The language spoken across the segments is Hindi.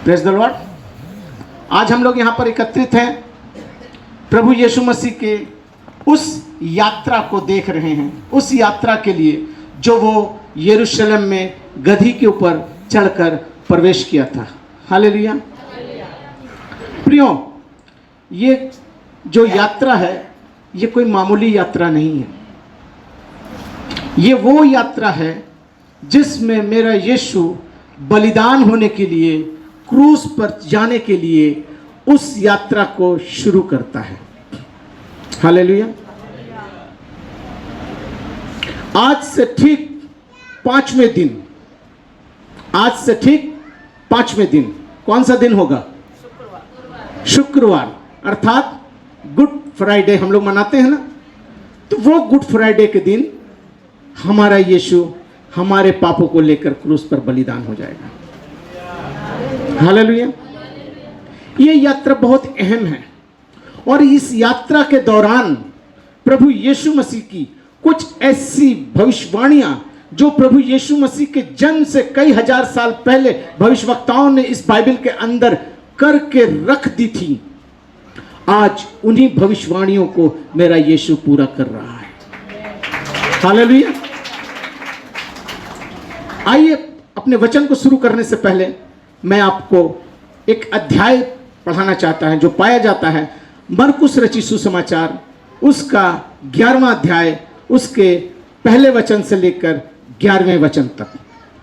Praise the Lord. आज हम लोग यहाँ पर एकत्रित हैं, प्रभु यीशु मसीह के उस यात्रा को देख रहे हैं, उस यात्रा के लिए जो वो यरूशलेम में गधी के ऊपर चढ़कर प्रवेश किया था। हालेलुया। प्रियो, ये जो यात्रा है ये कोई मामूली यात्रा नहीं है। ये वो यात्रा है जिसमें मेरा यीशु बलिदान होने के लिए, क्रूस पर जाने के लिए उस यात्रा को शुरू करता है। हालेलुया। आज से ठीक 5वें दिन, आज से ठीक 5वें दिन, कौन सा दिन होगा? शुक्रवार, अर्थात गुड फ्राइडे हम लोग मनाते हैं ना। तो वो गुड फ्राइडे के दिन हमारा यीशु हमारे पापों को लेकर क्रूस पर बलिदान हो जाएगा। हालेलुया। ये यात्रा बहुत अहम है और इस यात्रा के दौरान प्रभु यीशु मसीह की कुछ ऐसी भविष्यवाणियां जो प्रभु यीशु मसीह के जन्म से कई हजार साल पहले भविष्यवक्ताओं ने इस बाइबल के अंदर करके रख दी थी, आज उन्हीं भविष्यवाणियों को मेरा यीशु पूरा कर रहा है। हालेलुया। आइए, अपने वचन को शुरू करने से पहले मैं आपको एक अध्याय पढ़ाना चाहता हूं जो पाया जाता है मरकुस रचित सुसमाचार, उसका 11वां अध्याय, उसके पहले वचन से लेकर 11वें वचन तक।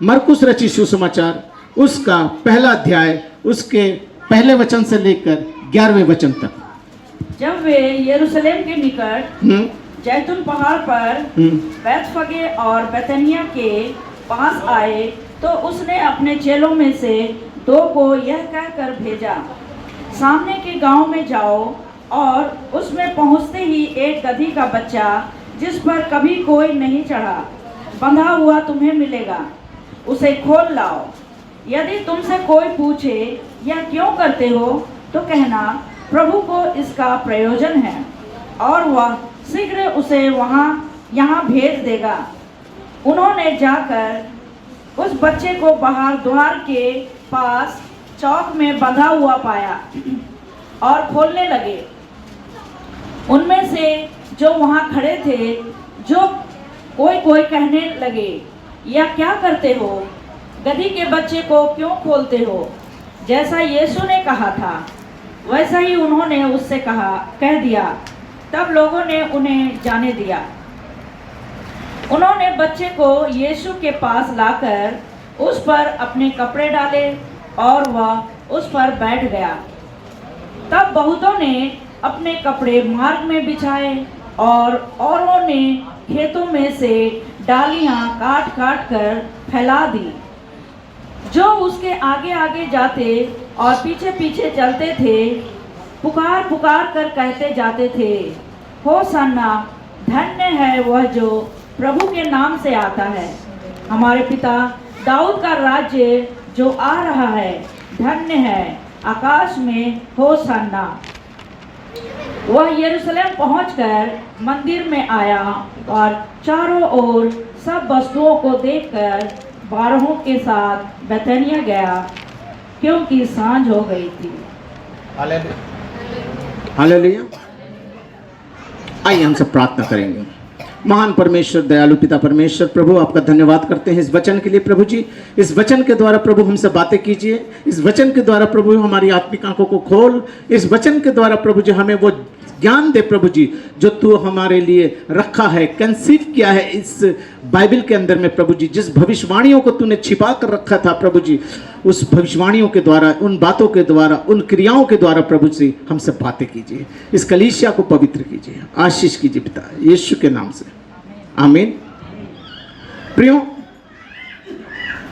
मरकुस रचित सुसमाचार, उसका पहला अध्याय, उसके पहले वचन से लेकर 11वें वचन तक। जब वे यरूशलेम के निकट जैतून पहाड़ पर बैतफगे और बैतनिया के पास आए तो उसने अपने चेलों में से 2 को यह कहकर भेजा, सामने के गांव में जाओ और उसमें पहुंचते ही एक गधी का बच्चा जिस पर कभी कोई नहीं चढ़ा बंधा हुआ तुम्हें मिलेगा, उसे खोल लाओ। यदि तुमसे कोई पूछे यह क्यों करते हो तो कहना, प्रभु को इसका प्रयोजन है और वह शीघ्र उसे यहाँ भेज देगा। उन्होंने जाकर उस बच्चे को बाहर द्वार के पास चौक में बंधा हुआ पाया और खोलने लगे। उनमें से जो वहाँ खड़े थे, जो कोई कहने लगे, यह क्या करते हो? गधी के बच्चे को क्यों खोलते हो? जैसा यीशु ने कहा था वैसा ही उन्होंने उससे कह दिया। तब लोगों ने उन्हें जाने दिया। उन्होंने बच्चे को यीशु के पास लाकर उस पर अपने कपड़े डाले और वह उस पर बैठ गया। तब बहुतों ने अपने कपड़े मार्ग में बिछाए और औरों ने खेतों में से डालियां काट काट कर फैला दी। जो उसके आगे आगे जाते और पीछे पीछे चलते थे, पुकार पुकार कर कहते जाते थे, होशाना, धन्य है वह जो प्रभु के नाम से आता है। हमारे पिता दाऊद का राज्य जो आ रहा है, धन्य है, आकाश में होशाना। वह यरूशलेम पहुंचकर मंदिर में आया और चारों ओर सब वस्तुओं को देखकर 12 के साथ बैतनिया गया, क्योंकि सांझ हो गई थी। हालेलुया। आइए हम सब प्रार्थना करेंगे। महान परमेश्वर, दयालु पिता परमेश्वर, प्रभु आपका धन्यवाद करते हैं इस वचन के लिए। प्रभु जी, इस वचन के द्वारा प्रभु हमसे बातें कीजिए। इस वचन के द्वारा प्रभु हमारी आत्मिक आंखों को खोल। इस वचन के द्वारा प्रभु जी हमें वो ज्ञान दे प्रभु जी जो तू हमारे लिए रखा है, कंसीव किया है इस बाइबल के अंदर में प्रभु जी। जिस भविष्यवाणियों को तूने छिपा कर रखा था प्रभु जी, उस भविष्यवाणियों के द्वारा, उन बातों के द्वारा, उन क्रियाओं के द्वारा प्रभु जी हमसे बातें कीजिए। इस कलीसिया को पवित्र कीजिए, आशीष कीजिए पिता, यीशु के नाम से, आमीन। प्रियो,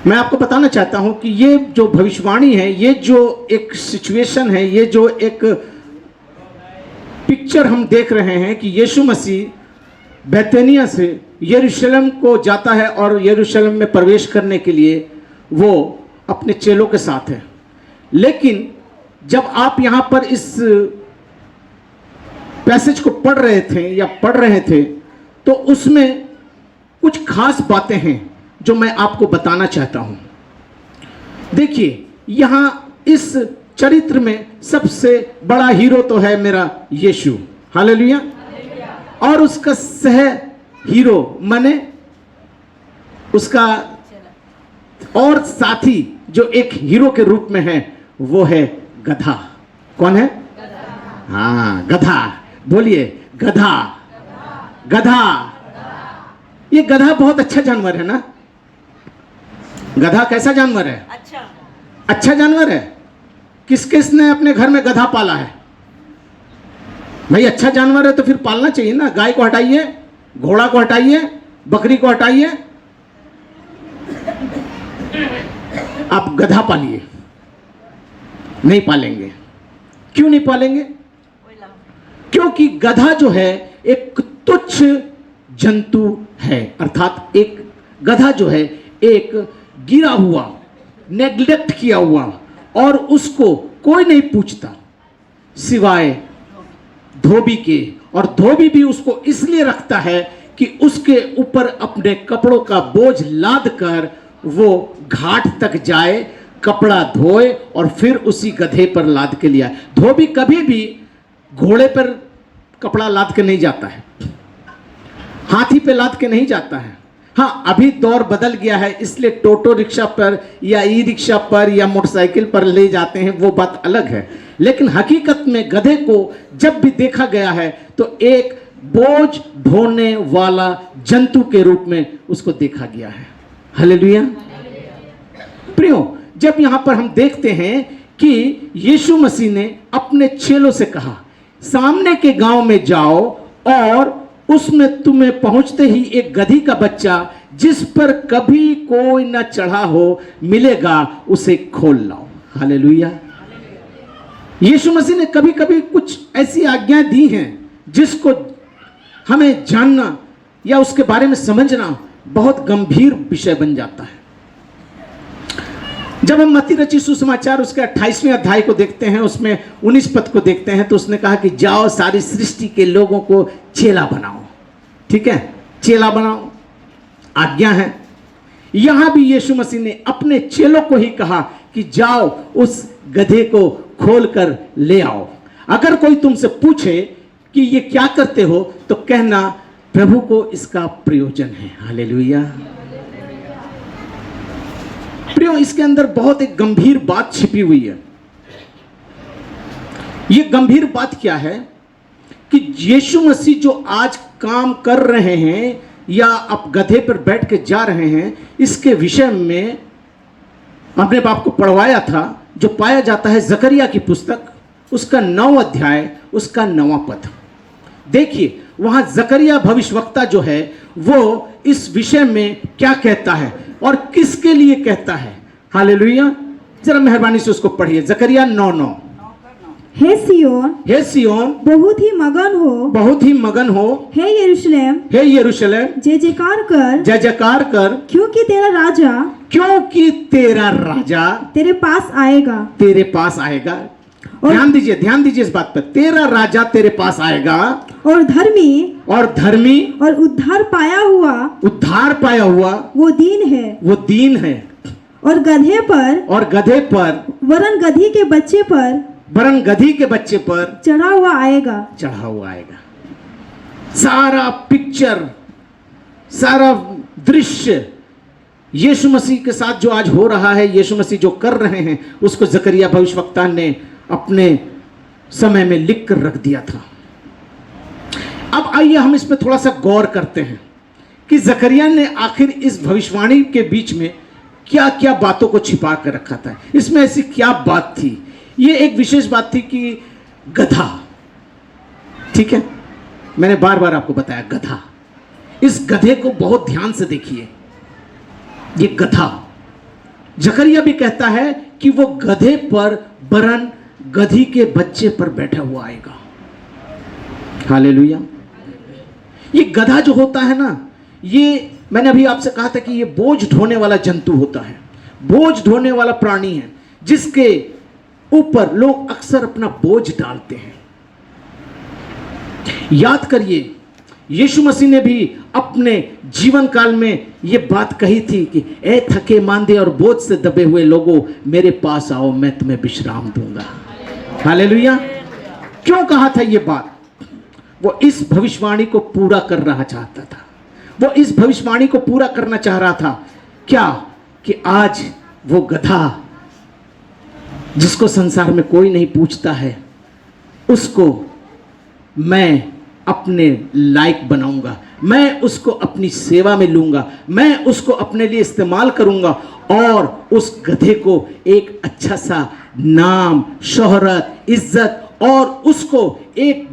मैं आपको बताना चाहता हूं कि ये जो भविष्यवाणी है, ये जो एक सिचुएशन है, ये जो एक पिक्चर हम देख रहे हैं कि यीशु मसीह बैतनिया से यरूशलेम को जाता है और यरूशलेम में प्रवेश करने के लिए वो अपने चेलों के साथ है। लेकिन जब आप यहाँ पर इस पैसेज को पढ़ रहे थे तो उसमें कुछ खास बातें हैं जो मैं आपको बताना चाहता हूँ। देखिए, यहां इस चरित्र में सबसे बड़ा हीरो तो है मेरा यीशु, हालेलुया। और उसका सह हीरो माने उसका और साथी जो एक हीरो के रूप में है वो है गधा। कौन है? हाँ, गधा। बोलिए गधा। गधा। ये गधा बहुत अच्छा जानवर है ना? गधा कैसा जानवर है? अच्छा जानवर है। किस किसने अपने घर में गधा पाला है? भाई अच्छा जानवर है तो फिर पालना चाहिए ना। गाय को हटाइए, घोड़ा को हटाइए, बकरी को हटाइए, आप गधा पालिए। नहीं पालेंगे। क्यों नहीं पालेंगे? क्योंकि गधा जो है एक तुच्छ जंतु है, अर्थात एक गधा जो है एक गिरा हुआ, नेग्लेक्ट किया हुआ, और उसको कोई नहीं पूछता सिवाय धोबी के। और धोबी भी उसको इसलिए रखता है कि उसके ऊपर अपने कपड़ों का बोझ लाद कर वो घाट तक जाए, कपड़ा धोए और फिर उसी गधे पर लाद के लिया। धोबी कभी भी घोड़े पर कपड़ा लाद के नहीं जाता है, हाथी पे लाद के नहीं जाता है। हाँ, अभी दौर बदल गया है इसलिए टोटो रिक्शा पर या ई रिक्शा पर या मोटरसाइकिल पर ले जाते हैं, वो बात अलग है। लेकिन हकीकत में गधे को जब भी देखा गया है तो एक बोझ ढोने वाला जंतु के रूप में उसको देखा गया है। हालेलुया। प्रियो, जब यहां पर हम देखते हैं कि यीशु मसीह ने अपने चेलों से कहा सामने के गांव में जाओ और उसमें तुम्हें पहुंचते ही एक गधी का बच्चा जिस पर कभी कोई न चढ़ा हो मिलेगा, उसे खोल लाओ। हालेलुया। यीशु मसीह ने कभी कभी कुछ ऐसी आज्ञा दी हैं जिसको हमें जानना या उसके बारे में समझना बहुत गंभीर विषय बन जाता है। जब हम मत्ती रचित सुसमाचार उसके 28वें अध्याय को देखते हैं, उसमें 19 पद को देखते हैं, तो उसने कहा कि जाओ सारी सृष्टि के लोगों को चेला बनाओ। ठीक है, चेला बनाओ, आज्ञा है। यहां भी यीशु मसीह ने अपने चेलों को ही कहा कि जाओ उस गधे को खोलकर ले आओ। अगर कोई तुमसे पूछे कि ये क्या करते हो तो कहना प्रभु को इसका प्रयोजन है। हालेलुया। प्रियो, इसके अंदर बहुत एक गंभीर बात छिपी हुई है। ये गंभीर बात क्या है कि यीशु मसीह जो आज काम कर रहे हैं या अब गधे पर बैठ के जा रहे हैं, इसके विषय में अपने बाप को पढ़वाया था, जो पाया जाता है जकरिया की पुस्तक उसका 9 अध्याय उसका 9वां पद। देखिए वहां जकरिया भविष्यवक्ता जो है वो इस विषय में क्या कहता है और किसके लिए कहता है। हालेलुया। जरा मेहरबानी से उसको पढ़िए। जकरिया 9:9। हे सियोन बहुत ही मगन हो, बहुत ही मगन हो। हे यरूशलेम जय जयकार कर, क्योंकि तेरा राजा तेरे पास आएगा। ध्यान दीजिए इस बात पर। तेरा राजा तेरे पास आएगा और धर्मी और उद्धार पाया हुआ वो दीन है और गधे पर वरन गधी के बच्चे पर चढ़ा हुआ आएगा। सारा पिक्चर, सारा दृश्य यीशु मसीह के साथ जो आज हो रहा है, यीशु मसीह जो कर रहे हैं, उसको जकरिया भविष्यवक्ता ने अपने समय में लिख कर रख दिया था। अब आइए हम इस पर थोड़ा सा गौर करते हैं कि जकरिया ने आखिर इस भविष्यवाणी के बीच में क्या क्या बातों को छिपा कर रखा था। इसमें ऐसी क्या बात थी? ये एक विशेष बात थी कि गधा, ठीक है, मैंने बार बार आपको बताया गधा। इस गधे को बहुत ध्यान से देखिए। ये गधा, जकरिया भी कहता है कि वो गधे पर वरन गधी के बच्चे पर बैठा हुआ आएगा। हालेलुया। ये गधा जो होता है ना, ये मैंने अभी आपसे कहा था कि ये बोझ ढोने वाला जंतु होता है, बोझ ढोने वाला प्राणी है, जिसके ऊपर लोग अक्सर अपना बोझ डालते हैं। याद करिए, यीशु मसीह ने भी अपने जीवन काल में ये बात कही थी कि ए थके मांदे और बोझ से दबे हुए लोगों, मेरे पास आओ, मैं तुम्हें विश्राम दूंगा। हालेलुया। क्यों कहा था ये बात? वो इस भविष्यवाणी को पूरा कर रहा चाहता था। वो इस भविष्यवाणी को पूरा करना चाह रहा था। क्या? कि आज वो गधा जिसको संसार में कोई नहीं पूछता है, उसको मैं अपने लायक बनाऊंगा, मैं उसको अपनी सेवा में लूंगा, मैं उसको अपने लिए इस्तेमाल करूंगा और उस गधे को एक अच्छा सा नाम, शोहरत, इज्जत और उसको एक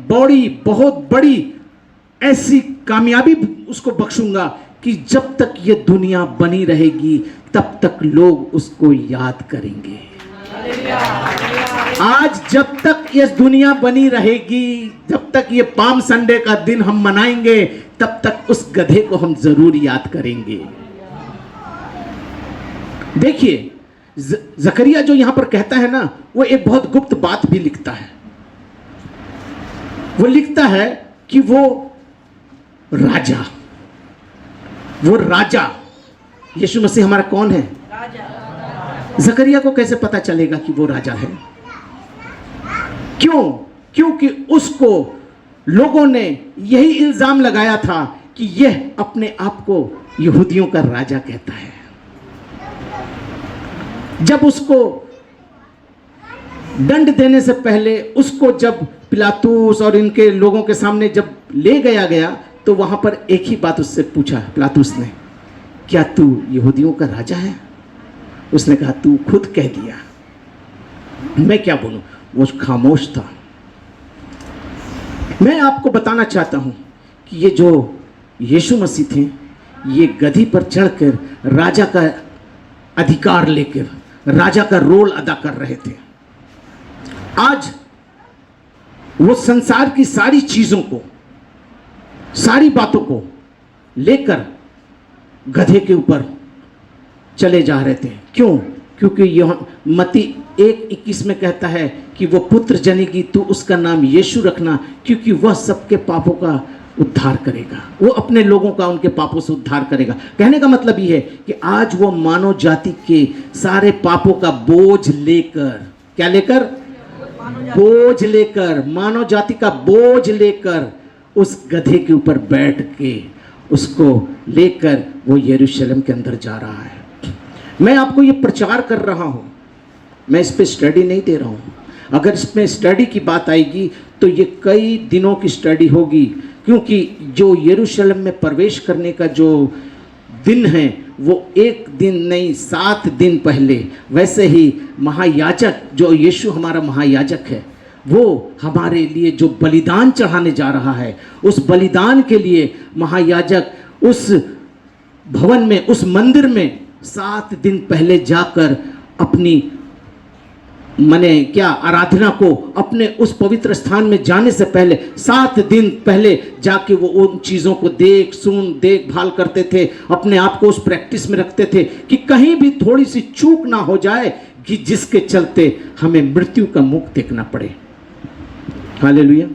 बहुत बड़ी ऐसी कामयाबी उसको बख्शूंगा कि जब तक ये दुनिया बनी रहेगी तब तक लोग उसको याद करेंगे। आज जब तक ये दुनिया बनी रहेगी, जब तक ये पाम संडे का दिन हम मनाएंगे, तब तक उस गधे को हम जरूर याद करेंगे। देखिए, जकरिया जो यहां पर कहता है ना, वो एक बहुत गुप्त बात भी लिखता है। वो लिखता है कि वो राजा यीशु मसीह हमारा कौन है? जकरिया को कैसे पता चलेगा कि वो राजा है? क्यों? क्योंकि उसको लोगों ने यही इल्जाम लगाया था कि यह अपने आप को यहूदियों का राजा कहता है। जब उसको दंड देने से पहले, उसको जब पिलातुस और इनके लोगों के सामने जब ले गया तो वहां पर एक ही बात उससे पूछा पिलातुस ने, क्या तू यहूदियों का राजा है? उसने कहा, तू खुद कह दिया, मैं क्या बोलूं। वो खामोश था। मैं आपको बताना चाहता हूं कि ये जो यीशु मसीह थे, ये गधी पर चढ़कर राजा का अधिकार लेकर राजा का रोल अदा कर रहे थे। आज वो संसार की सारी चीजों को, सारी बातों को लेकर गधे के ऊपर चले जा रहे थे। क्यों? क्योंकि यह मत्ती 1:21 में कहता है कि वो पुत्र जनेगी, तू उसका नाम यीशु रखना, क्योंकि वह सबके पापों का उद्धार करेगा। वो अपने लोगों का उनके पापों से उद्धार करेगा। कहने का मतलब ये है कि आज वो मानव जाति के सारे पापों का बोझ लेकर, क्या लेकर? बोझ लेकर, मानव जाति का बोझ लेकर उस गधे के ऊपर बैठ के उसको लेकर वो यरूशलेम के अंदर जा रहा है। मैं आपको ये प्रचार कर रहा हूं, मैं इस पे स्टडी नहीं दे रहा हूं। अगर इसमें स्टडी की बात आएगी तो ये कई दिनों की स्टडी होगी, क्योंकि जो यरूशलेम में प्रवेश करने का जो दिन है वो एक दिन नहीं, 7 दिन पहले, वैसे ही महायाजक जो यीशु हमारा महायाजक है, वो हमारे लिए जो बलिदान चढ़ाने जा रहा है, उस बलिदान के लिए महायाजक उस भवन में, उस मंदिर में 7 दिन पहले जाकर अपनी आराधना को, अपने उस पवित्र स्थान में जाने से पहले 7 दिन पहले जाके वो उन चीज़ों को देखभाल करते थे, अपने आप को उस प्रैक्टिस में रखते थे कि कहीं भी थोड़ी सी चूक ना हो जाए कि जिसके चलते हमें मृत्यु का मुख देखना पड़े। हालेलुया।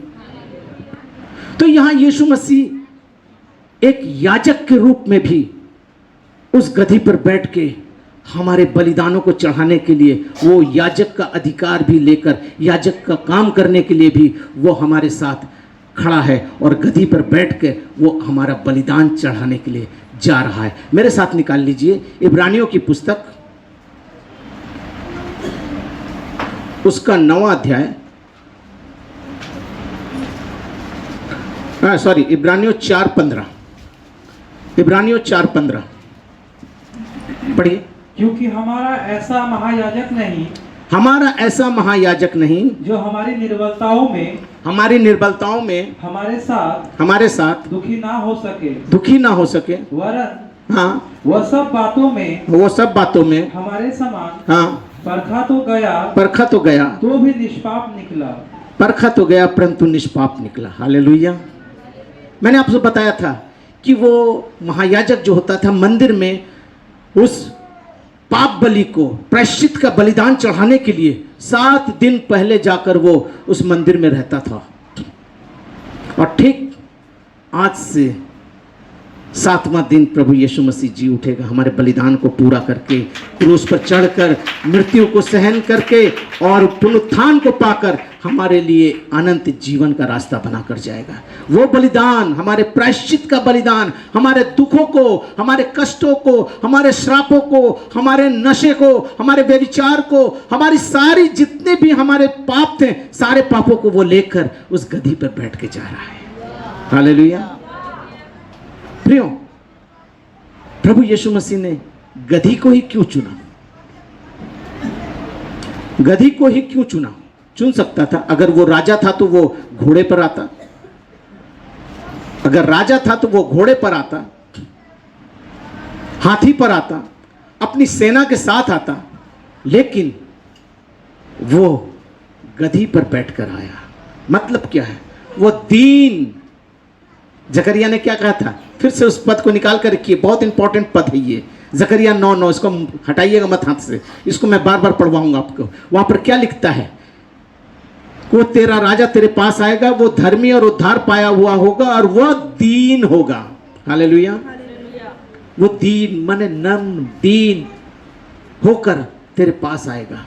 तो यहां यीशु मसीह एक याजक के रूप में भी उस गधी पर बैठ के हमारे बलिदानों को चढ़ाने के लिए, वो याजक का अधिकार भी लेकर, याजक का काम करने के लिए भी वो हमारे साथ खड़ा है और गधी पर बैठ के वो हमारा बलिदान चढ़ाने के लिए जा रहा है। मेरे साथ निकाल लीजिए इब्रानियों की पुस्तक, उसका 9वां अध्याय, इब्रानियों 4:15, इब्रानियों 4:15 पढ़िए। क्योंकि हमारा ऐसा महायाजक नहीं जो हमारी निर्बलताओं में हमारे साथ दुखी ना हो सके वरन वह सब बातों में हमारे समान परखा तो गया तो भी निष्पाप निकला। परखा तो गया परंतु निष्पाप निकला। हालेलुया। मैंने आपसे बताया था कि वो महायाजक जो होता था मंदिर में, उस पाप बलि को, प्रायश्चित का बलिदान चढ़ाने के लिए 7 दिन पहले जाकर वो उस मंदिर में रहता था। और ठीक आज से 7वां दिन प्रभु यीशु मसीह जी उठेगा, हमारे बलिदान को पूरा करके, क्रूस पर चढ़कर मृत्यु को सहन करके और पुनरुत्थान को पाकर हमारे लिए अनंत जीवन का रास्ता बनाकर जाएगा। वो बलिदान, हमारे प्रायश्चित का बलिदान, हमारे दुखों को, हमारे कष्टों को, हमारे श्रापों को, हमारे नशे को, हमारे व्यभिचार को, हमारी सारी जितने भी हमारे पाप थे, सारे पापों को वो लेकर उस गधी पर बैठ के जा रहा है। हालेलुया। प्रियो, प्रभु यीशु मसीह ने गधी को ही क्यों चुना? गधी को ही क्यों चुना? चुन सकता था, अगर वो राजा था तो वो घोड़े पर आता, अगर राजा था तो वो घोड़े पर आता, हाथी पर आता, अपनी सेना के साथ आता, लेकिन वो गधी पर बैठकर आया। मतलब क्या है? वो दीन। जकरिया ने क्या कहा था? फिर से उस पद को निकाल कर रखिए, बहुत इंपॉर्टेंट पद है ये। जकरिया 9:9, इसको हटाइएगा मत हाथ से, इसको मैं बार बार पढ़वाऊंगा आपको। वहां पर क्या लिखता है? वो तेरा राजा तेरे पास आएगा, वो धर्मी और उद्धार पाया हुआ होगा और वह दीन होगा। हालेलुया। वो दीन माने नम्र, दीन होकर तेरे पास आएगा।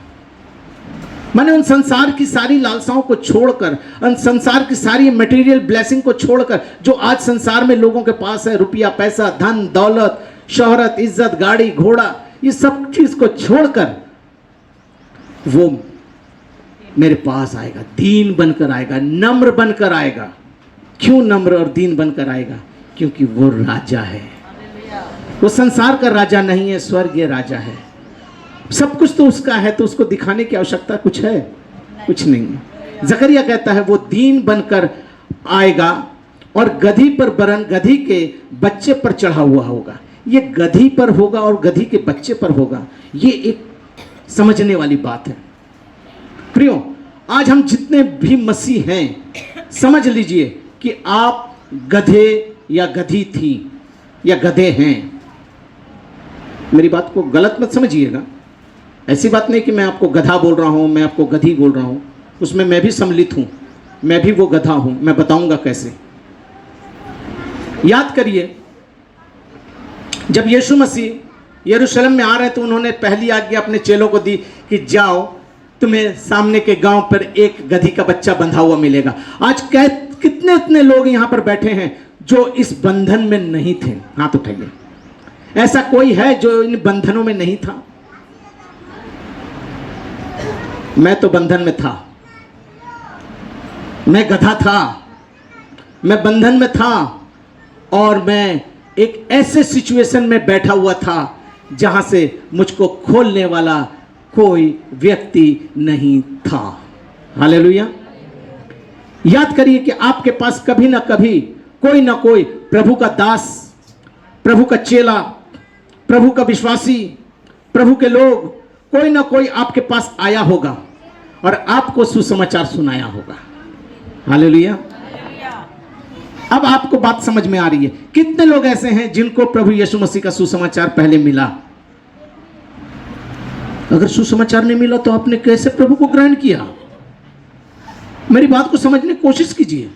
माने उन संसार की सारी लालसाओं को छोड़कर, उन संसार की सारी मटेरियल ब्लेसिंग को छोड़कर, जो आज संसार में लोगों के पास है, रुपया, पैसा, धन, दौलत, शोहरत, इज्जत, गाड़ी, घोड़ा, ये सब चीज को छोड़कर वो मेरे पास आएगा, दीन बनकर आएगा, नम्र बनकर आएगा। क्यों नम्र और दीन बनकर आएगा? क्योंकि वो राजा है। वो संसार का राजा नहीं है, स्वर्गीय राजा है। सब कुछ तो उसका है, तो उसको दिखाने की आवश्यकता कुछ है? कुछ नहीं। जकरिया कहता है वो दीन बनकर आएगा और गधी पर, वरन गधी के बच्चे पर चढ़ा हुआ होगा। ये गधी पर होगा और गधी के बच्चे पर होगा, ये एक समझने वाली बात है। प्रियो, आज हम जितने भी मसीह हैं, समझ लीजिए कि आप गधे या गधी थी या गधे हैं। मेरी बात को गलत मत समझिएगा। ऐसी बात नहीं कि मैं आपको गधा बोल रहा हूं, मैं आपको गधी बोल रहा हूं। उसमें मैं भी सम्मिलित हूं, मैं भी वो गधा हूं। मैं बताऊंगा कैसे। याद करिए, जब यीशु मसीह यरूशलेम में आ रहे तो उन्होंने पहली आज्ञा अपने चेलों को दी कि जाओ, तुम्हें सामने के गांव पर एक गधी का बच्चा बंधा हुआ मिलेगा। आज कितने इतने लोग यहां पर बैठे हैं जो इस बंधन में नहीं थे? हाथ उठाइए। ऐसा कोई है जो इन बंधनों में नहीं था? मैं तो बंधन में था, मैं गधा था, मैं बंधन में था और मैं एक ऐसे सिचुएशन में बैठा हुआ था जहां से मुझको खोलने वाला कोई व्यक्ति नहीं था। हालेलुया। याद करिए कि आपके पास कभी ना कभी कोई ना कोई प्रभु का दास, प्रभु का चेला, प्रभु का विश्वासी, प्रभु के लोग, कोई ना कोई आपके पास आया होगा और आपको सुसमाचार सुनाया होगा। हालेलुया। अब आपको बात समझ में आ रही है। कितने लोग ऐसे हैं जिनको प्रभु यीशु मसीह का सुसमाचार पहले मिला? अगर सुसमाचार नहीं मिला तो आपने कैसे प्रभु को ग्रहण किया? मेरी बात को समझने की कोशिश कीजिए।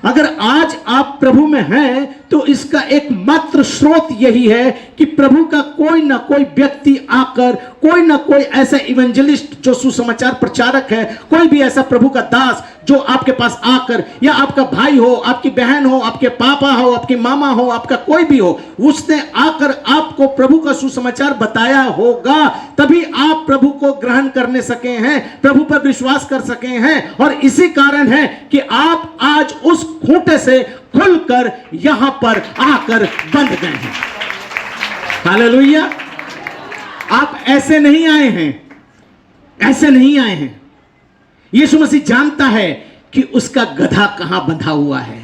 अगर आज आप प्रभु में हैं तो इसका एकमात्र स्रोत यही है कि प्रभु का कोई ना कोई व्यक्ति आकर, कोई ना कोई ऐसा इवेंजलिस्ट जो सुसमाचार प्रचारक है, कोई भी ऐसा प्रभु का दास जो आपके पास आकर, या आपका भाई हो, आपकी बहन हो, आपके पापा हो, आपकी मामा हो, आपका कोई भी हो, उसने आकर आपको प्रभु का सुसमाचार बताया होगा, तभी आप प्रभु को ग्रहण करने सके हैं, प्रभु पर विश्वास कर सके हैं। और इसी कारण है कि आप आज उस खूंटे से खुलकर यहां पर आकर बंध गए हैं। हालेलुया। आप ऐसे नहीं आए हैं, ऐसे नहीं आए हैं। यीशु मसीह जानता है कि उसका गधा कहां बंधा हुआ है।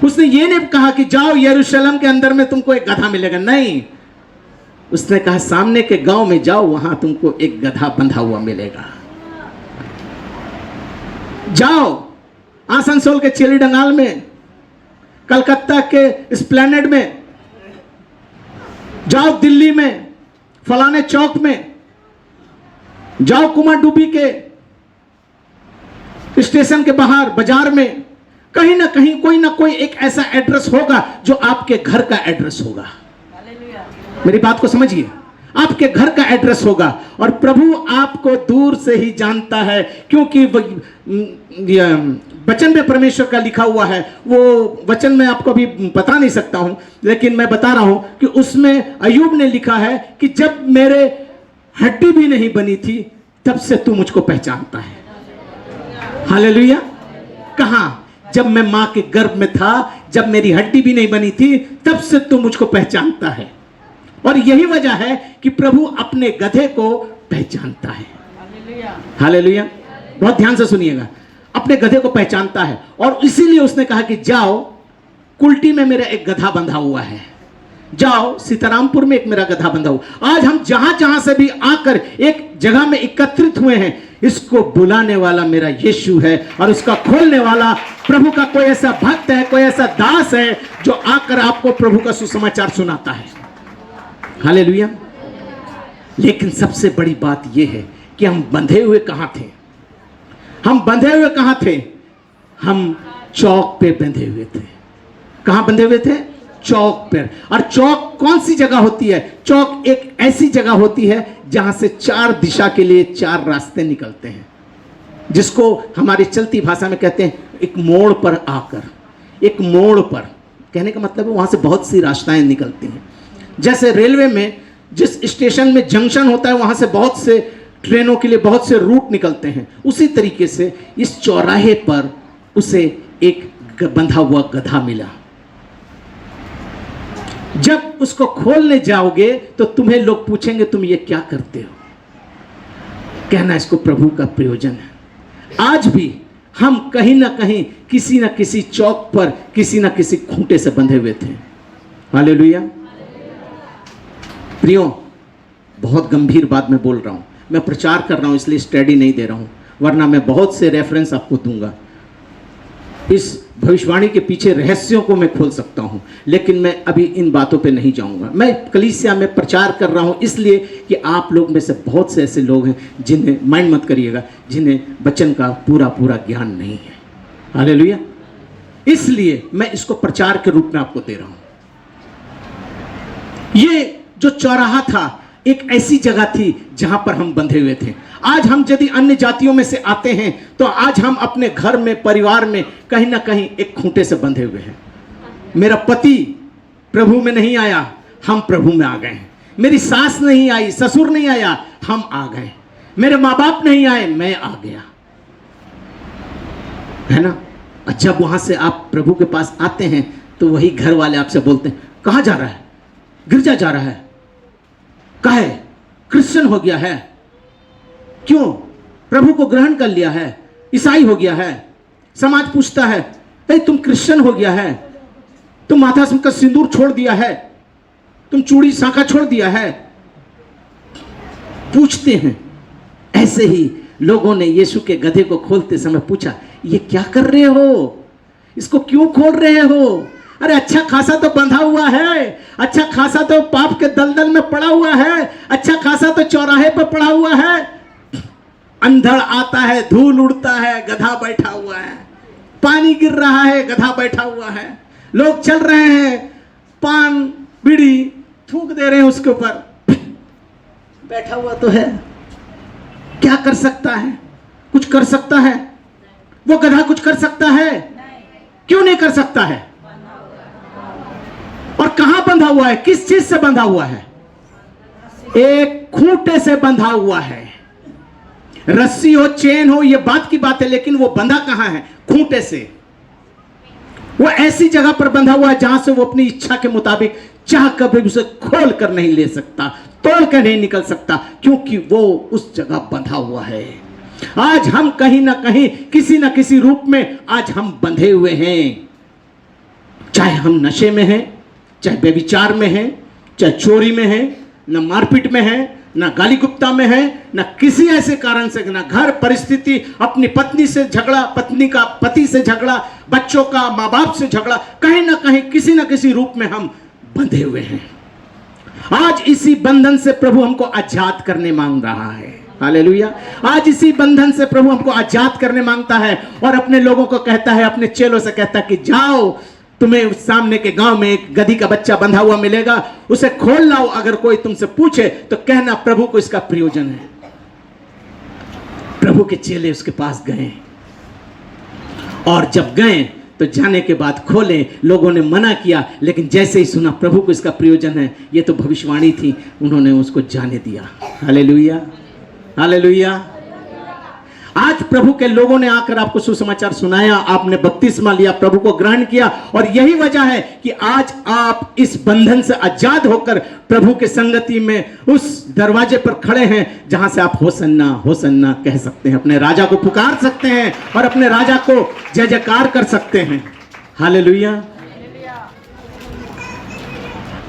उसने ये नहीं कहा कि जाओ यरूशलेम के अंदर में तुमको एक गधा मिलेगा, नहीं। उसने कहा सामने के गांव में जाओ, वहां तुमको एक गधा बंधा हुआ मिलेगा। जाओ आसनसोल के चेली डंगाल में, कलकत्ता के स्प्लेनेड में, जाओ दिल्ली में फलाने चौक में, जाओ कुमारडुबी के स्टेशन के बाहर बाजार में, कहीं ना कहीं कोई ना कोई एक ऐसा एड्रेस होगा जो आपके घर का एड्रेस होगा। मेरी बात को समझिए, आपके घर का एड्रेस होगा और प्रभु आपको दूर से ही जानता है, क्योंकि वचन में परमेश्वर का लिखा हुआ है। वो वचन मैं आपको अभी बता नहीं सकता हूं, लेकिन मैं बता रहा हूं कि उसमें अय्यूब ने लिखा है कि जब मेरे हड्डी भी नहीं बनी थी तब से तू मुझको पहचानता है। हालेलुया। कहां? जब मैं मां के गर्भ में था, जब मेरी हड्डी भी नहीं बनी थी, तब से तू मुझको पहचानता है। और यही वजह है कि प्रभु अपने गधे को पहचानता है। हालेलुया। बहुत ध्यान से सुनिएगा, अपने गधे को पहचानता है और इसीलिए उसने कहा कि जाओ, कुल्टी में मेरा एक गधा बंधा हुआ है, जाओ सीतारामपुर में एक मेरा गधा बंधा हुआ। आज हम जहां जहां से भी आकर एक जगह में एकत्रित हुए हैं, इसको बुलाने वाला मेरा यीशु है और उसका खोलने वाला प्रभु का कोई ऐसा भक्त है, कोई ऐसा दास है जो आकर आपको प्रभु का सुसमाचार सुनाता है। हालेलुया। लेकिन सबसे बड़ी बात यह है कि हम बंधे हुए कहां थे? हम बंधे हुए कहां थे? हम चौक पे बंधे हुए थे। कहां बंधे हुए थे? चौक पर। और चौक कौन सी जगह होती है? चौक एक ऐसी जगह होती है जहां से चार दिशा के लिए चार रास्ते निकलते हैं, जिसको हमारी चलती भाषा में कहते हैं एक मोड़ पर आकर। एक मोड़ पर कहने का मतलब है वहां से बहुत सी रास्ताएं निकलती हैं। जैसे रेलवे में जिस स्टेशन में जंक्शन होता है वहां से बहुत से ट्रेनों के लिए बहुत से रूट निकलते हैं, उसी तरीके से इस चौराहे पर उसे एक बंधा हुआ गधा मिला। जब उसको खोलने जाओगे तो तुम्हें लोग पूछेंगे तुम ये क्या करते हो? कहना इसको प्रभु का प्रयोजन है। आज भी हम कहीं ना कहीं किसी ना किसी चौक पर किसी ना किसी खूंटे से बंधे हुए थे। हालेलुया। प्रियो, बहुत गंभीर बात मैं बोल रहा हूं, मैं प्रचार कर रहा हूं इसलिए स्टडी नहीं दे रहा हूं, वरना मैं बहुत से रेफरेंस आपको दूंगा। इस भविष्यवाणी के पीछे रहस्यों को मैं खोल सकता हूं, लेकिन मैं अभी इन बातों पे नहीं जाऊंगा। मैं कलीसिया में प्रचार कर रहा हूं इसलिए कि आप लोग में से बहुत से ऐसे लोग हैं जिन्हें, माइंड मत करिएगा, जिन्हें वचन का पूरा पूरा ज्ञान नहीं है। हालेलुया। इसलिए मैं इसको प्रचार के रूप में आपको दे रहा हूं। ये जो चौराहा था एक ऐसी जगह थी जहां पर हम बंधे हुए थे। आज हम यदि अन्य जातियों में से आते हैं तो आज हम अपने घर में, परिवार में कहीं ना कहीं एक खूंटे से बंधे हुए हैं। मेरा पति प्रभु में नहीं आया, हम प्रभु में आ गए हैं। मेरी सास नहीं आई, ससुर नहीं आया, हम आ गए। मेरे माँ बाप नहीं आए, मैं आ गया, है ना। जब वहां से आप प्रभु के पास आते हैं तो वही घर वाले आपसे बोलते हैं कहां जा रहा है? गिरजा जा रहा है। काहे? क्रिश्चियन हो गया है। क्यों? प्रभु को ग्रहण कर लिया है, ईसाई हो गया है। समाज पूछता है अरे तुम क्रिश्चियन हो गया है, तुम माथा का सिंदूर छोड़ दिया है, तुम चूड़ी सांका छोड़ दिया है, पूछते हैं। ऐसे ही लोगों ने यीशु के गधे को खोलते समय पूछा ये क्या कर रहे हो? इसको क्यों खोल रहे हो? अरे अच्छा खासा तो बंधा हुआ है, अच्छा खासा तो पाप के दलदल में पड़ा हुआ है, अच्छा खासा तो चौराहे पर पड़ा हुआ है। अंधड़ आता है, धूल उड़ता है, गधा बैठा हुआ है, पानी गिर रहा है, गधा बैठा हुआ है, लोग चल रहे हैं, पान बीड़ी थूक दे रहे हैं उसके ऊपर, बैठा हुआ तो है। क्या कर सकता है? कुछ कर सकता है? वो गधा कुछ कर सकता है? क्यों नहीं कर सकता है? और कहां बंधा हुआ है? किस चीज से बंधा हुआ है? एक खूंटे से बंधा हुआ है। रस्सी हो, चेन हो, ये बात की बात है, लेकिन वो बंधा कहां है? खूंटे से। वो ऐसी जगह पर बंधा हुआ है जहां से वो अपनी इच्छा के मुताबिक चाह कर भी उसे खोल कर नहीं ले सकता, तोड़ कर नहीं निकल सकता, क्योंकि वो उस जगह बंधा हुआ है। आज हम कहीं ना कहीं किसी ना किसी रूप में आज हम बंधे हुए हैं। चाहे हम नशे में हैं, चाहे व्यभिचार में हैं, चाहे चोरी में हैं, न मारपीट में हैं, ना गाली गुप्ता में है, ना किसी ऐसे कारण से, ना घर परिस्थिति, अपनी पत्नी से झगड़ा, पत्नी का पति से झगड़ा, बच्चों का माँ बाप से झगड़ा, कहीं ना कहीं किसी ना किसी रूप में हम बंधे हुए हैं। आज इसी बंधन से प्रभु हमको आजाद करने मांग रहा है। हालेलुया। आज इसी बंधन से प्रभु हमको आजाद करने मांगता है और अपने लोगों को कहता है, अपने चेलों से कहता है कि जाओ, तुम्हें सामने के गांव में एक गधी का बच्चा बंधा हुआ मिलेगा, उसे खोल लाओ। अगर कोई तुमसे पूछे तो कहना प्रभु को इसका प्रयोजन है। प्रभु के चेले उसके पास गए और जब गए तो जाने के बाद खोले। लोगों ने मना किया, लेकिन जैसे ही सुना प्रभु को इसका प्रयोजन है, ये तो भविष्यवाणी थी, उन्होंने उसको जाने दिया। Hallelujah, hallelujah. आज प्रभु के लोगों ने आकर आपको सुसमाचार सुनाया, आपने बपतिस्मा लिया, प्रभु को ग्रहण किया, और यही वजह है कि आज आप इस बंधन से आजाद होकर प्रभु के संगति में उस दरवाजे पर खड़े हैं जहां से आप होसन्ना होसन्ना कह सकते हैं, अपने राजा को पुकार सकते हैं और अपने राजा को जय जयकार कर सकते हैं। हालेलुया।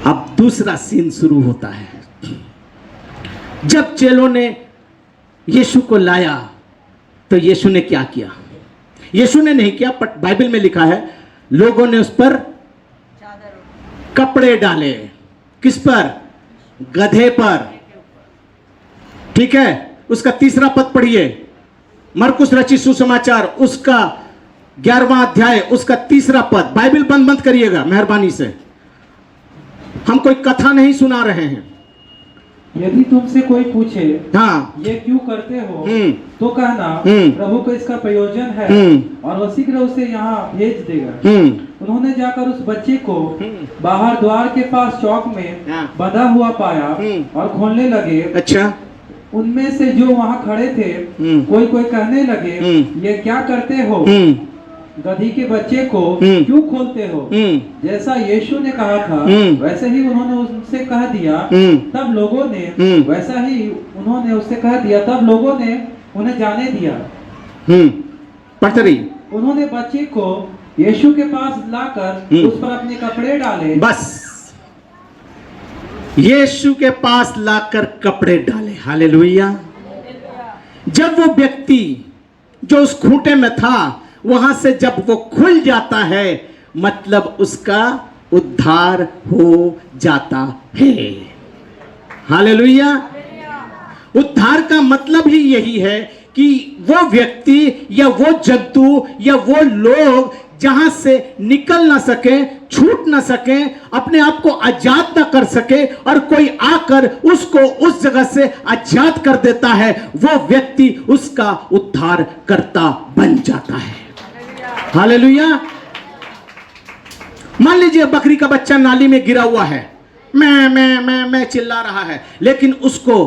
अब दूसरा सीन शुरू होता है। जब चेलों ने यीशु को लाया तो यीशु ने क्या किया? यीशु ने नहीं किया, बट बाइबल में लिखा है लोगों ने उस पर कपड़े डाले। किस पर? गधे पर। ठीक है, उसका 3रा पद पढ़िए, मरकुस रचित सुसमाचार उसका 11वां अध्याय उसका 3रा पद। बाइबल बंद मत करिएगा मेहरबानी से, हम कोई कथा नहीं सुना रहे हैं। यदि तुमसे कोई पूछे हाँ ये क्यों करते हो, तो कहना प्रभु को इसका प्रयोजन है और वह शीघ्र उसे यहाँ भेज देगा। उन्होंने जाकर उस बच्चे को बाहर द्वार के पास चौक में बंधा हुआ पाया और खोलने लगे। अच्छा। उनमें से जो वहाँ खड़े थे कोई कोई कहने लगे, ये क्या करते हो, गधी के बच्चे को क्यों खोलते हो? जैसा यीशु ने कहा था वैसे ही उन्होंने उससे कह दिया। तब लोगों ने वैसा ही उन्होंने उससे कह दिया, तब लोगों ने उन्हें जाने दिया। पढ़ते रही। उन्होंने बच्चे को यीशु के पास लाकर उस पर अपने कपड़े डाले। बस यीशु के पास लाकर कपड़े डाले। हालेलुया। जब वो व्यक्ति जो उस खूंटे में था वहां से जब वो खुल जाता है, मतलब उसका उद्धार हो जाता है। हालेलुया। उद्धार का मतलब ही यही है कि वो व्यक्ति या वो जंतु या वो लोग जहां से निकल ना सके, छूट ना सके, अपने आप को आजाद ना कर सके, और कोई आकर उसको उस जगह से आजाद कर देता है, वो व्यक्ति उसका उद्धार करता बन जाता है। हालेलुया। मान लीजिए बकरी का बच्चा नाली में गिरा हुआ है, मैं चिल्ला रहा है, लेकिन उसको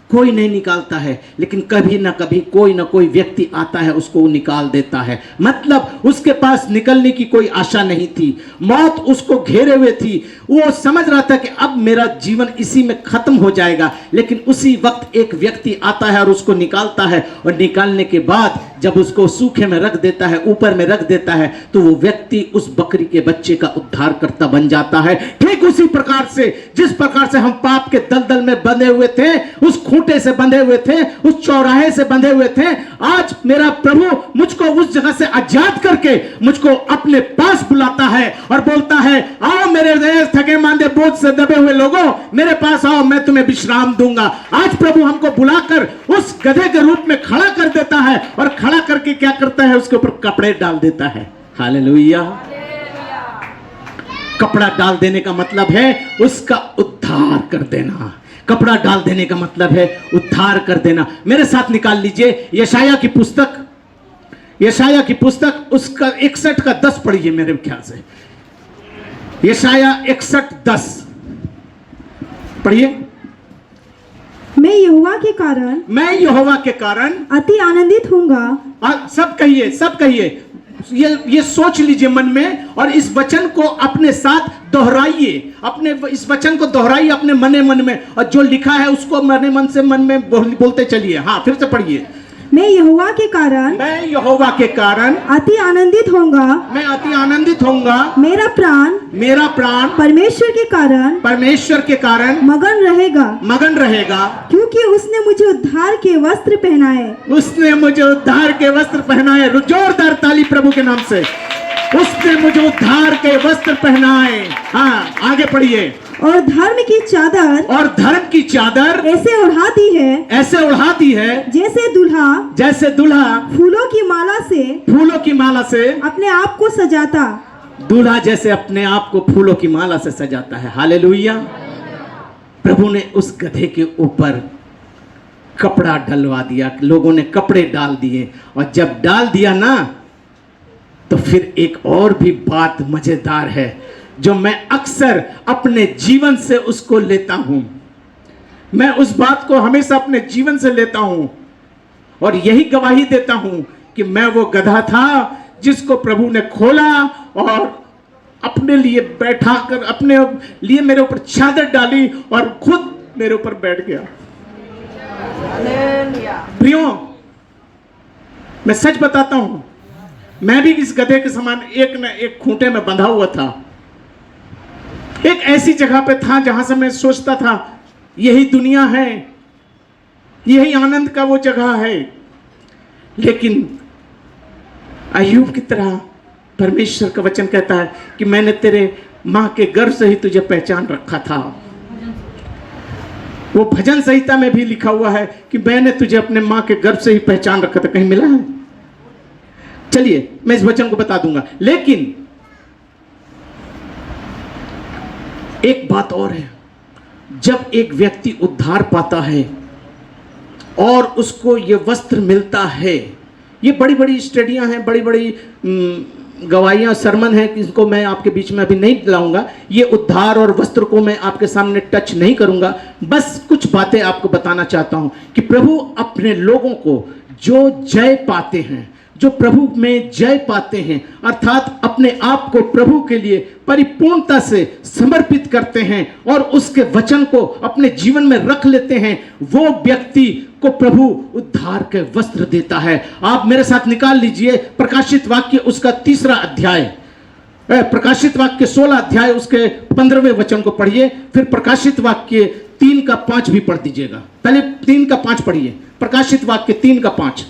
कोई नहीं निकालता है, लेकिन कभी ना कभी कोई ना कोई व्यक्ति आता है, उसको वो निकाल देता है। मतलब उसके पास निकलने की कोई आशा नहीं थी, मौत उसको घेरे हुए थी, वो समझ रहा था कि अब मेरा जीवन इसी में खत्म हो जाएगा, लेकिन उसी वक्त एक व्यक्ति आता है और उसको निकालता है, और निकालने के बाद जब उसको सूखे में रख देता है, ऊपर में रख देता है, तो वो व्यक्ति उस बकरी के बच्चे का उद्धारकर्ता बन जाता है। ठीक उसी प्रकार से जिस प्रकार से हम पाप के दलदल में बंधे हुए थे, उस खूंटे से बंधे हुए थे, उस चौराहे से बंधे हुए थे, आज मेरा प्रभु मुझको उस जगह से आजाद करके मुझको अपने पास बुलाता है और बोलता है, आओ मेरे देश थके मांदे बोझ से दबे हुए लोगों, मेरे पास आओ, मैं तुम्हें विश्राम दूंगा। आज प्रभु हमको बुलाकर उस गधे के रूप में खड़ा कर देता है, और खड़ा करके क्या करता है, उसके ऊपर कपड़े डाल देता है। हालेलुया। कपड़ा डाल देने का मतलब है उसका उद्धार कर देना। कपड़ा डाल देने का मतलब है उद्धार कर देना। मेरे साथ निकाल लीजिए यशाया की पुस्तक, यशाया की पुस्तक उसका 61 का 10 पढ़िए मेरे ख्याल से। यशाया 61:10 पढ़िए। मैं यहोवा के कारण, मैं यहोवा के कारण अति आनंदित होऊंगा। सब कहिए, सब कहिए, ये सोच लीजिए मन में, और इस वचन को अपने साथ दोहराइए, अपने इस वचन को दोहराइए अपने मन में, और जो लिखा है उसको मन से मन में बोलते चलिए। हाँ, फिर से पढ़िए। मैं यहोवा के कारण, मैं यहोवा के कारण अति आनंदित होऊंगा। मैं अति आनंदित होऊंगा। मेरा प्राण, मेरा प्राण परमेश्वर के कारण, परमेश्वर के कारण मगन रहेगा, मगन रहेगा, क्योंकि उसने मुझे उद्धार के वस्त्र पहनाए। उसने मुझे उद्धार के वस्त्र पहनाए। जोरदार ताली प्रभु के नाम से। उसने मुझे उद्धार के वस्त्र पहनाए। हाँ, आगे पढ़िए। और धर्म की चादर, और धर्म की चादर ऐसे उड़ा दी है, ऐसे उड़ा दी है, जैसे दूल्हा फूलों की माला से अपने आप को सजाता। दूल्हा जैसे अपने आप को फूलों की माला से सजाता है। हालेलुया। प्रभु ने उस गधे के ऊपर कपड़ा डलवा दिया, लोगों ने कपड़े डाल दिए, और जब डाल दिया ना, तो फिर एक और भी बात मजेदार है जो मैं अक्सर अपने जीवन से उसको लेता हूं। मैं उस बात को हमेशा अपने जीवन से लेता हूं और यही गवाही देता हूं कि मैं वो गधा था जिसको प्रभु ने खोला और अपने लिए बैठा कर, अपने लिए मेरे ऊपर चादर डाली और खुद मेरे ऊपर बैठ गया। प्रियो, मैं सच बताता हूं, मैं भी इस गधे के समान एक न एक खूंटे में बंधा हुआ था। एक ऐसी जगह पे था जहां से मैं सोचता था यही दुनिया है, यही आनंद का वो जगह है। लेकिन अय्यूब की तरह परमेश्वर का वचन कहता है कि मैंने तेरे मां के गर्भ से ही तुझे पहचान रखा था। वो भजन संहिता में भी लिखा हुआ है कि मैंने तुझे अपने मां के गर्भ से ही पहचान रखा था। कहीं मिला है? चलिए मैं इस वचन को बता दूंगा। लेकिन एक बात और है, जब एक व्यक्ति उद्धार पाता है और उसको ये वस्त्र मिलता है, ये बड़ी बड़ी स्टडियां हैं, बड़ी बड़ी गवाहियां, सरमन है, इसको मैं आपके बीच में अभी नहीं लाऊंगा। ये उद्धार और वस्त्र को मैं आपके सामने टच नहीं करूंगा। बस कुछ बातें आपको बताना चाहता हूं कि प्रभु अपने लोगों को जो जय पाते हैं, जो प्रभु में जय पाते हैं, अर्थात अपने आप को प्रभु के लिए परिपूर्णता से समर्पित करते हैं और उसके वचन को अपने जीवन में रख लेते हैं, वो व्यक्ति को प्रभु उद्धार के वस्त्र देता है। आप मेरे साथ निकाल लीजिए प्रकाशित वाक्य उसका 3 अध्याय, प्रकाशित वाक्य 16 अध्याय उसके 15वें वचन को पढ़िए, फिर प्रकाशित वाक्य 3 का 5 भी पढ़ दीजिएगा। पहले 3 का 5 पढ़िए, प्रकाशित वाक्य 3 का 5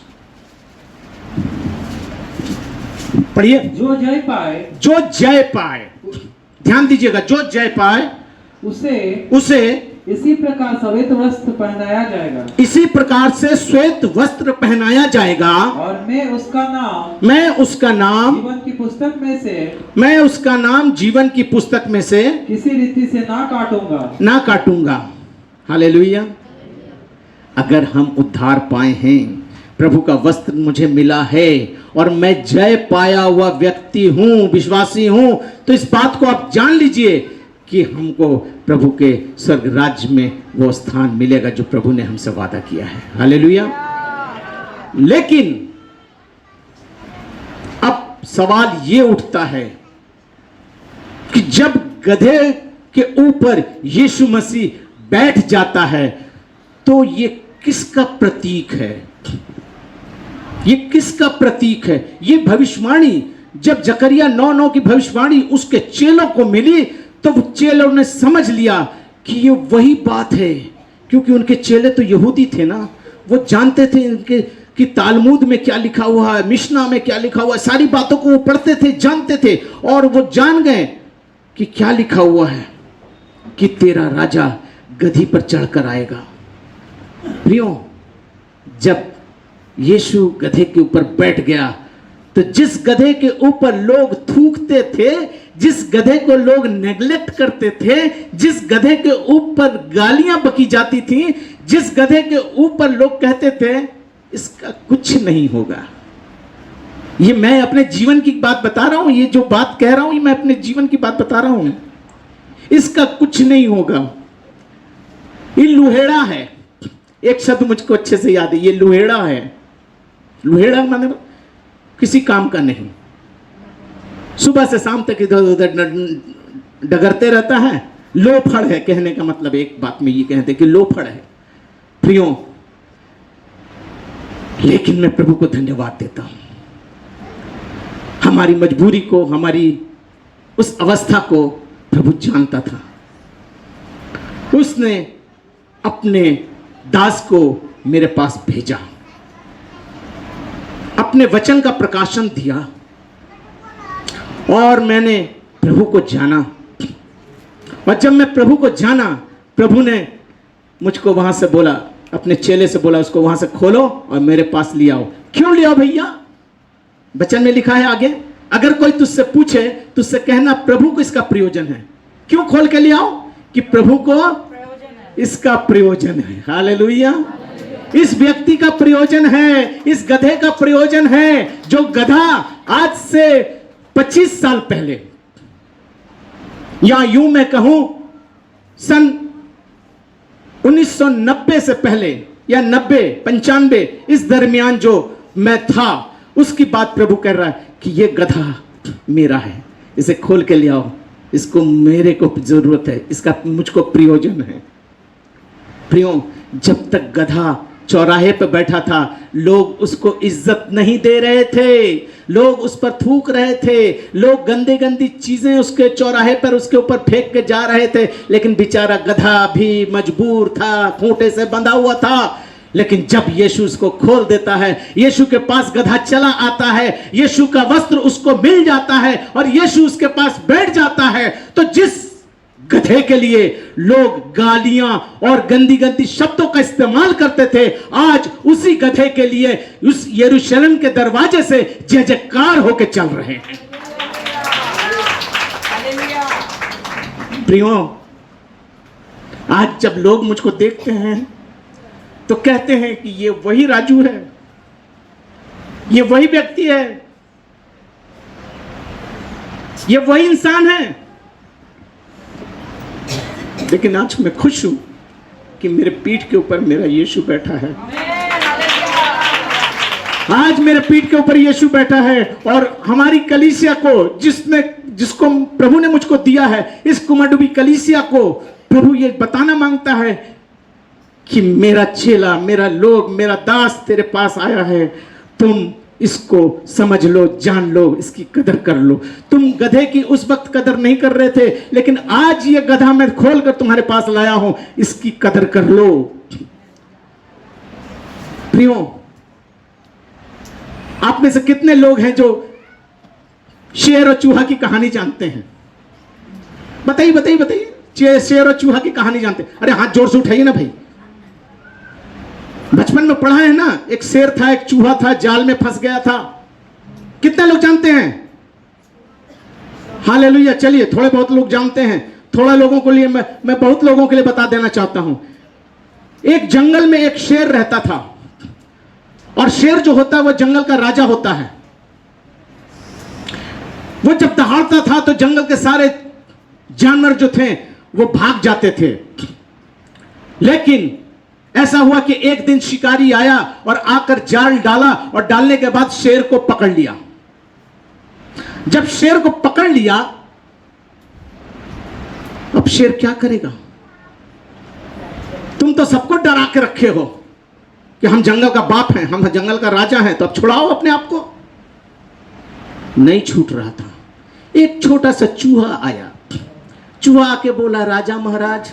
पढ़िए। जो जय पाए, ध्यान दीजिएगा, जो जय पाए उसे इसी प्रकार श्वेत वस्त्र पहनाया जाएगा। इसी प्रकार से श्वेत वस्त्र पहनाया जाएगा। और मैं उसका नाम जीवन की पुस्तक में से किसी रीति से ना काटूंगा। हालेलुया। अगर हम उद्धार पाए हैं, प्रभु का वस्त्र मुझे मिला है और मैं जय पाया हुआ व्यक्ति हूं, विश्वासी हूं, तो इस बात को आप जान लीजिए कि हमको प्रभु के स्वर्ग राज्य में वो स्थान मिलेगा जो प्रभु ने हमसे वादा किया है। हालेलुया। लेकिन अब सवाल ये उठता है कि जब गधे के ऊपर यीशु मसीह बैठ जाता है तो ये किसका प्रतीक है? ये किसका प्रतीक है? ये भविष्यवाणी जब जकरिया 9:9 की भविष्यवाणी उसके चेलों को मिली तो वो चेलों ने समझ लिया कि ये वही बात है, क्योंकि उनके चेले तो यहूदी थे ना, वो जानते थे इनके कि तालमुद में क्या लिखा हुआ है, मिशना में क्या लिखा हुआ है, सारी बातों को वो पढ़ते थे, जानते थे, और वो जान गए कि क्या लिखा हुआ है कि तेरा राजा गधी पर चढ़कर आएगा। प्रियो, जब यीशु गधे के ऊपर बैठ गया तो जिस गधे के ऊपर लोग थूकते थे, जिस गधे को लोग नेग्लेक्ट करते थे, जिस गधे के ऊपर गालियां बकी जाती थी, जिस गधे के ऊपर लोग कहते थे इसका कुछ नहीं होगा, ये मैं अपने जीवन की बात बता रहा हूं, ये जो बात कह रहा हूं ये मैं अपने जीवन की बात बता रहा हूं, इसका कुछ नहीं होगा, ये लुहेड़ा है। एक शब्द मुझको अच्छे से याद है, ये लुहेड़ा है। लुहेड़ा माने किसी काम का नहीं, सुबह से शाम तक इधर उधर डगरते रहता है, लोफड़ है। कहने का मतलब एक बात में ये कहते कि लोफड़ है। प्रियो, लेकिन मैं प्रभु को धन्यवाद देता हूं, हमारी मजबूरी को, हमारी उस अवस्था को प्रभु जानता था। उसने अपने दास को मेरे पास भेजा, अपने वचन का प्रकाशन दिया और मैंने प्रभु को जाना, और जब मैं प्रभु को जाना, प्रभु ने मुझको वहां से बोला, अपने चेले से बोला, उसको वहां से खोलो और मेरे पास ले आओ। क्यों ले आओ भैया? वचन में लिखा है आगे, अगर कोई तुझसे पूछे तुझसे कहना प्रभु को इसका प्रयोजन है। क्यों खोल के ले आओ? कि प्रभु को इसका प्रयोजन है। हालेलुया। इस व्यक्ति का प्रयोजन है, इस गधे का प्रयोजन है, जो गधा आज से 25 साल पहले, या यूं मैं कहूं सन 1990 से पहले, या 90 95 इस दरमियान जो मैं था, उसकी बात प्रभु कह रहा है कि ये गधा मेरा है, इसे खोल के ले आओ, इसको मेरे को जरूरत है, इसका मुझको प्रयोजन है। प्रियो, जब तक गधा चौराहे पर बैठा था, लोग उसको इज्जत नहीं दे रहे थे, लोग उस पर थूक रहे थे, लोग गंदी गंदी चीजें उसके चौराहे पर उसके ऊपर फेंक के जा रहे थे, लेकिन बेचारा गधा भी मजबूर था, खूंटे से बंधा हुआ था। लेकिन जब यीशु उसको खोल देता है, यीशु के पास गधा चला आता है, यीशु का वस्त्र उसको मिल जाता है और यीशु उसके पास बैठ जाता है, तो जिस गधे के लिए लोग गालियां और गंदी गंदी शब्दों का इस्तेमाल करते थे, आज उसी गधे के लिए उस यरूशलेम के दरवाजे से जय जयकार होके चल रहे हैं। प्रियो, आज जब लोग मुझको देखते हैं तो कहते हैं कि ये वही राजू है, ये वही व्यक्ति है, ये वही इंसान है। लेकिन आज मैं खुश हूं कि मेरे पीठ के ऊपर मेरा यीशु बैठा है। आज मेरे पीठ के ऊपर यीशु बैठा है, और हमारी कलीसिया को जिसको प्रभु ने मुझको दिया है, इस कुमारडुबी कलीसिया को प्रभु ये बताना मांगता है कि मेरा चेला, मेरा लोग, मेरा दास तेरे पास आया है, तुम इसको समझ लो, जान लो, इसकी कदर कर लो। तुम गधे की उस वक्त कदर नहीं कर रहे थे, लेकिन आज ये गधा मैं खोल कर तुम्हारे पास लाया हूं, इसकी कदर कर लो। प्रियो, आप में से कितने लोग हैं जो शेर और चूहा की कहानी जानते हैं? बताइए बताइए बताइए, शेर और चूहा की कहानी जानते हैं? अरे हाथ जोर से उठाइए ना भाई। बचपन में पढ़ा है ना, एक शेर था, एक चूहा था, जाल में फंस गया था। कितने लोग जानते हैं? हालेलुया। चलिए, थोड़े बहुत लोग जानते हैं, थोड़ा लोगों के लिए मैं बहुत लोगों के लिए बता देना चाहता हूं। एक जंगल में एक शेर रहता था, और शेर जो होता है वह जंगल का राजा होता है। वो जब दहाड़ता था तो जंगल के सारे जानवर जो थे वो भाग जाते थे। लेकिन ऐसा हुआ कि एक दिन शिकारी आया और आकर जाल डाला, और डालने के बाद शेर को पकड़ लिया। जब शेर को पकड़ लिया, अब शेर क्या करेगा? तुम तो सबको डरा के रखे हो कि हम जंगल का बाप हैं, हम जंगल का राजा हैं, तो अब छुड़ाओ अपने आप को। नहीं छूट रहा था। एक छोटा सा चूहा आया, चूहा आके बोला, राजा महाराज,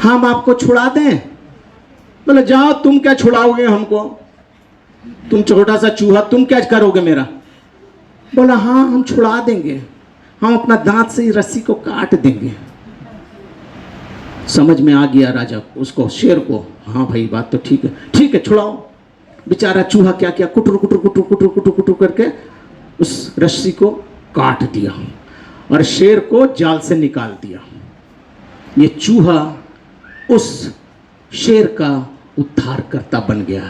हम आपको छुड़ा दें? बोले, जाओ, तुम क्या छुड़ाओगे हमको? तुम छोटा सा चूहा, तुम क्या करोगे मेरा? बोला, हाँ हम छुड़ा देंगे, हम अपना दांत से ही रस्सी को काट देंगे। समझ में आ गया राजा उसको, शेर को, हाँ भाई बात तो ठीक है, ठीक है छुड़ाओ। बेचारा चूहा क्या किया, कुटुर कुटुर कुटुर कुटुर कुटुर कुटुर करके उस रस्सी को काट दिया और शेर को जाल से निकाल दिया। ये चूहा उस शेर का उद्धारकर्ता बन गया।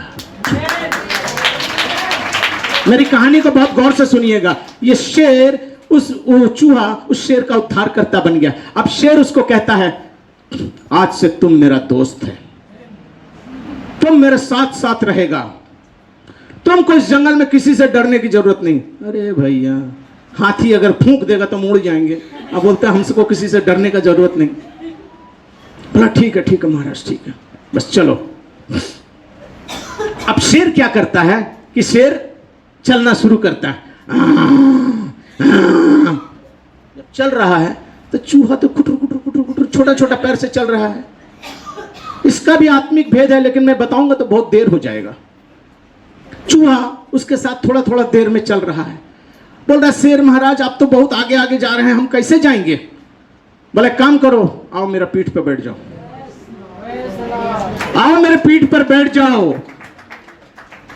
मेरी कहानी को बहुत गौर से सुनिएगा। ये शेर चूहा उस शेर का उद्धारकर्ता बन गया। अब शेर उसको कहता है, आज से तुम मेरा दोस्त है, तुम मेरे साथ साथ रहेगा, तुमको इस जंगल में किसी से डरने की जरूरत नहीं। अरे भैया, हाथी अगर फूंक देगा तो मुड़ जाएंगे, अब बोलते हैं हमसे को किसी से डरने का जरूरत नहीं। बोला, ठीक है महाराज, ठीक है, बस चलो। अब शेर क्या करता है कि शेर चलना शुरू करता है। जब चल रहा है तो चूहा तो कुटुर कुटुर कुटुर कुटुर छोटा छोटा पैर से चल रहा है। इसका भी आत्मिक भेद है, लेकिन मैं बताऊंगा तो बहुत देर हो जाएगा। चूहा उसके साथ थोड़ा थोड़ा देर में चल रहा है। बोल रहा शेर महाराज आप तो बहुत आगे आगे जा रहे हैं, हम कैसे जाएंगे? बोले काम करो, आओ मेरा पीठ पर बैठ जाओ, आओ मेरे पीठ पर बैठ जाओ।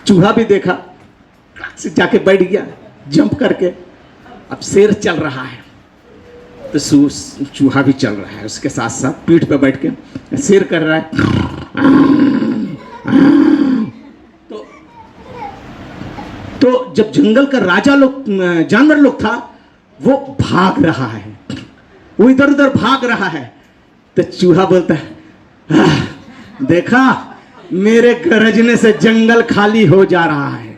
चूहा भी देखा, से जाके बैठ गया जंप करके। अब शेर चल रहा है तो चूहा भी चल रहा है उसके साथ साथ पीठ पे बैठ के। शेर कर रहा है तो जब जंगल का राजा लोग जानवर लोग था वो भाग रहा है, वो इधर उधर भाग रहा है, तो चूहा बोलता है देखा मेरे गरजने से जंगल खाली हो जा रहा है।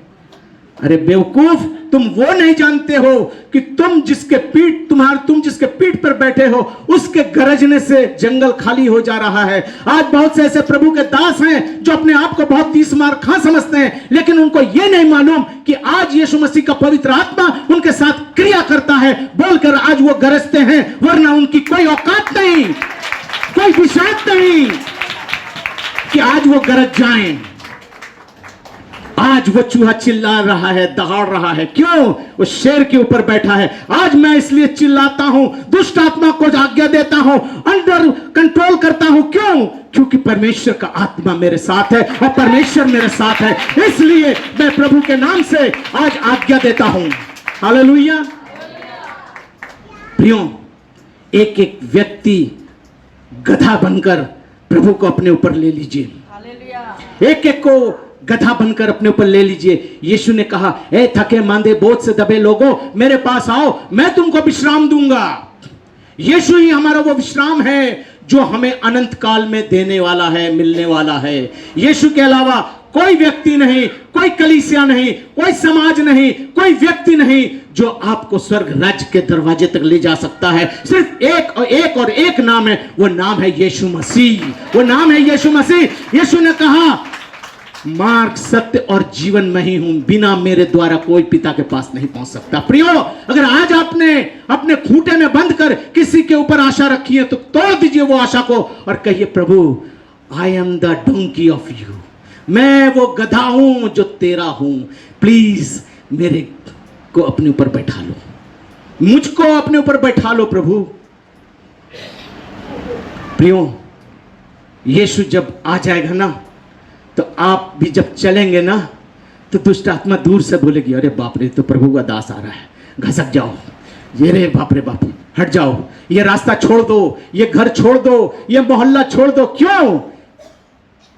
अरे बेवकूफ, तुम वो नहीं जानते हो कि तुम जिसके पीठ पर बैठे हो उसके गरजने से जंगल खाली हो जा रहा है। आज बहुत से ऐसे प्रभु के दास हैं जो अपने आप को बहुत तीस मार खा समझते हैं, लेकिन उनको ये नहीं मालूम कि आज यीशु मसीह का पवित्र आत्मा उनके साथ क्रिया करता है, बोलकर आज वो गरजते हैं, वरना उनकी कोई औकात नहीं, कोई विशात नहीं कि आज वो गरज जाएं। आज वो चूहा चिल्ला रहा है, दहाड़ रहा है, क्यों? वो शेर के ऊपर बैठा है। आज मैं इसलिए चिल्लाता हूं, दुष्ट आत्मा को आज्ञा देता हूं, अंडर कंट्रोल करता हूं, क्यों? क्योंकि परमेश्वर का आत्मा मेरे साथ है और परमेश्वर मेरे साथ है, इसलिए मैं प्रभु के नाम से आज आज्ञा देता हूं। हालेलुया। प्रियो, एक एक व्यक्ति गधा बनकर प्रभु को अपने ऊपर ले लीजिए, एक एक को गधा बनकर अपने ऊपर ले लीजिए। यीशु ने कहा, ए थके मांदे बोझ से दबे लोगों, मेरे पास आओ, मैं तुमको विश्राम दूंगा। यीशु ही हमारा वो विश्राम है जो हमें अनंत काल में देने वाला है, मिलने वाला है। यीशु के अलावा कोई व्यक्ति नहीं, कोई कलीसिया नहीं, कोई समाज नहीं, कोई व्यक्ति नहीं जो आपको स्वर्ग राज्य के दरवाजे तक ले जा सकता है। सिर्फ एक नाम है, वो नाम है यीशु मसीह, वो नाम है यीशु मसीह। यीशु ने कहा, मार्ग सत्य और जीवन में ही हूं, बिना मेरे द्वारा कोई पिता के पास नहीं पहुंच सकता। प्रियो, अगर आज आपने अपने खूंटे में बंद कर किसी के ऊपर आशा रखी है तो तोड़ दीजिए वो आशा को और कहिए, प्रभु I am the donkey of you, मैं वो गधा हूं जो तेरा हूं, प्लीज मेरे को अपने ऊपर बैठा लो, मुझको अपने ऊपर बैठा लो प्रभु। प्रियो, यीशु जब आ जाएगा ना तो आप भी जब चलेंगे ना तो दुष्ट आत्मा दूर से बोलेगी, अरे बाप रे, तो प्रभु का दास आ रहा है, घसक जाओ, ये रे बाप रे बाप, हट जाओ, ये रास्ता छोड़ दो, ये घर छोड़ दो, ये मोहल्ला छोड़ दो। क्यों?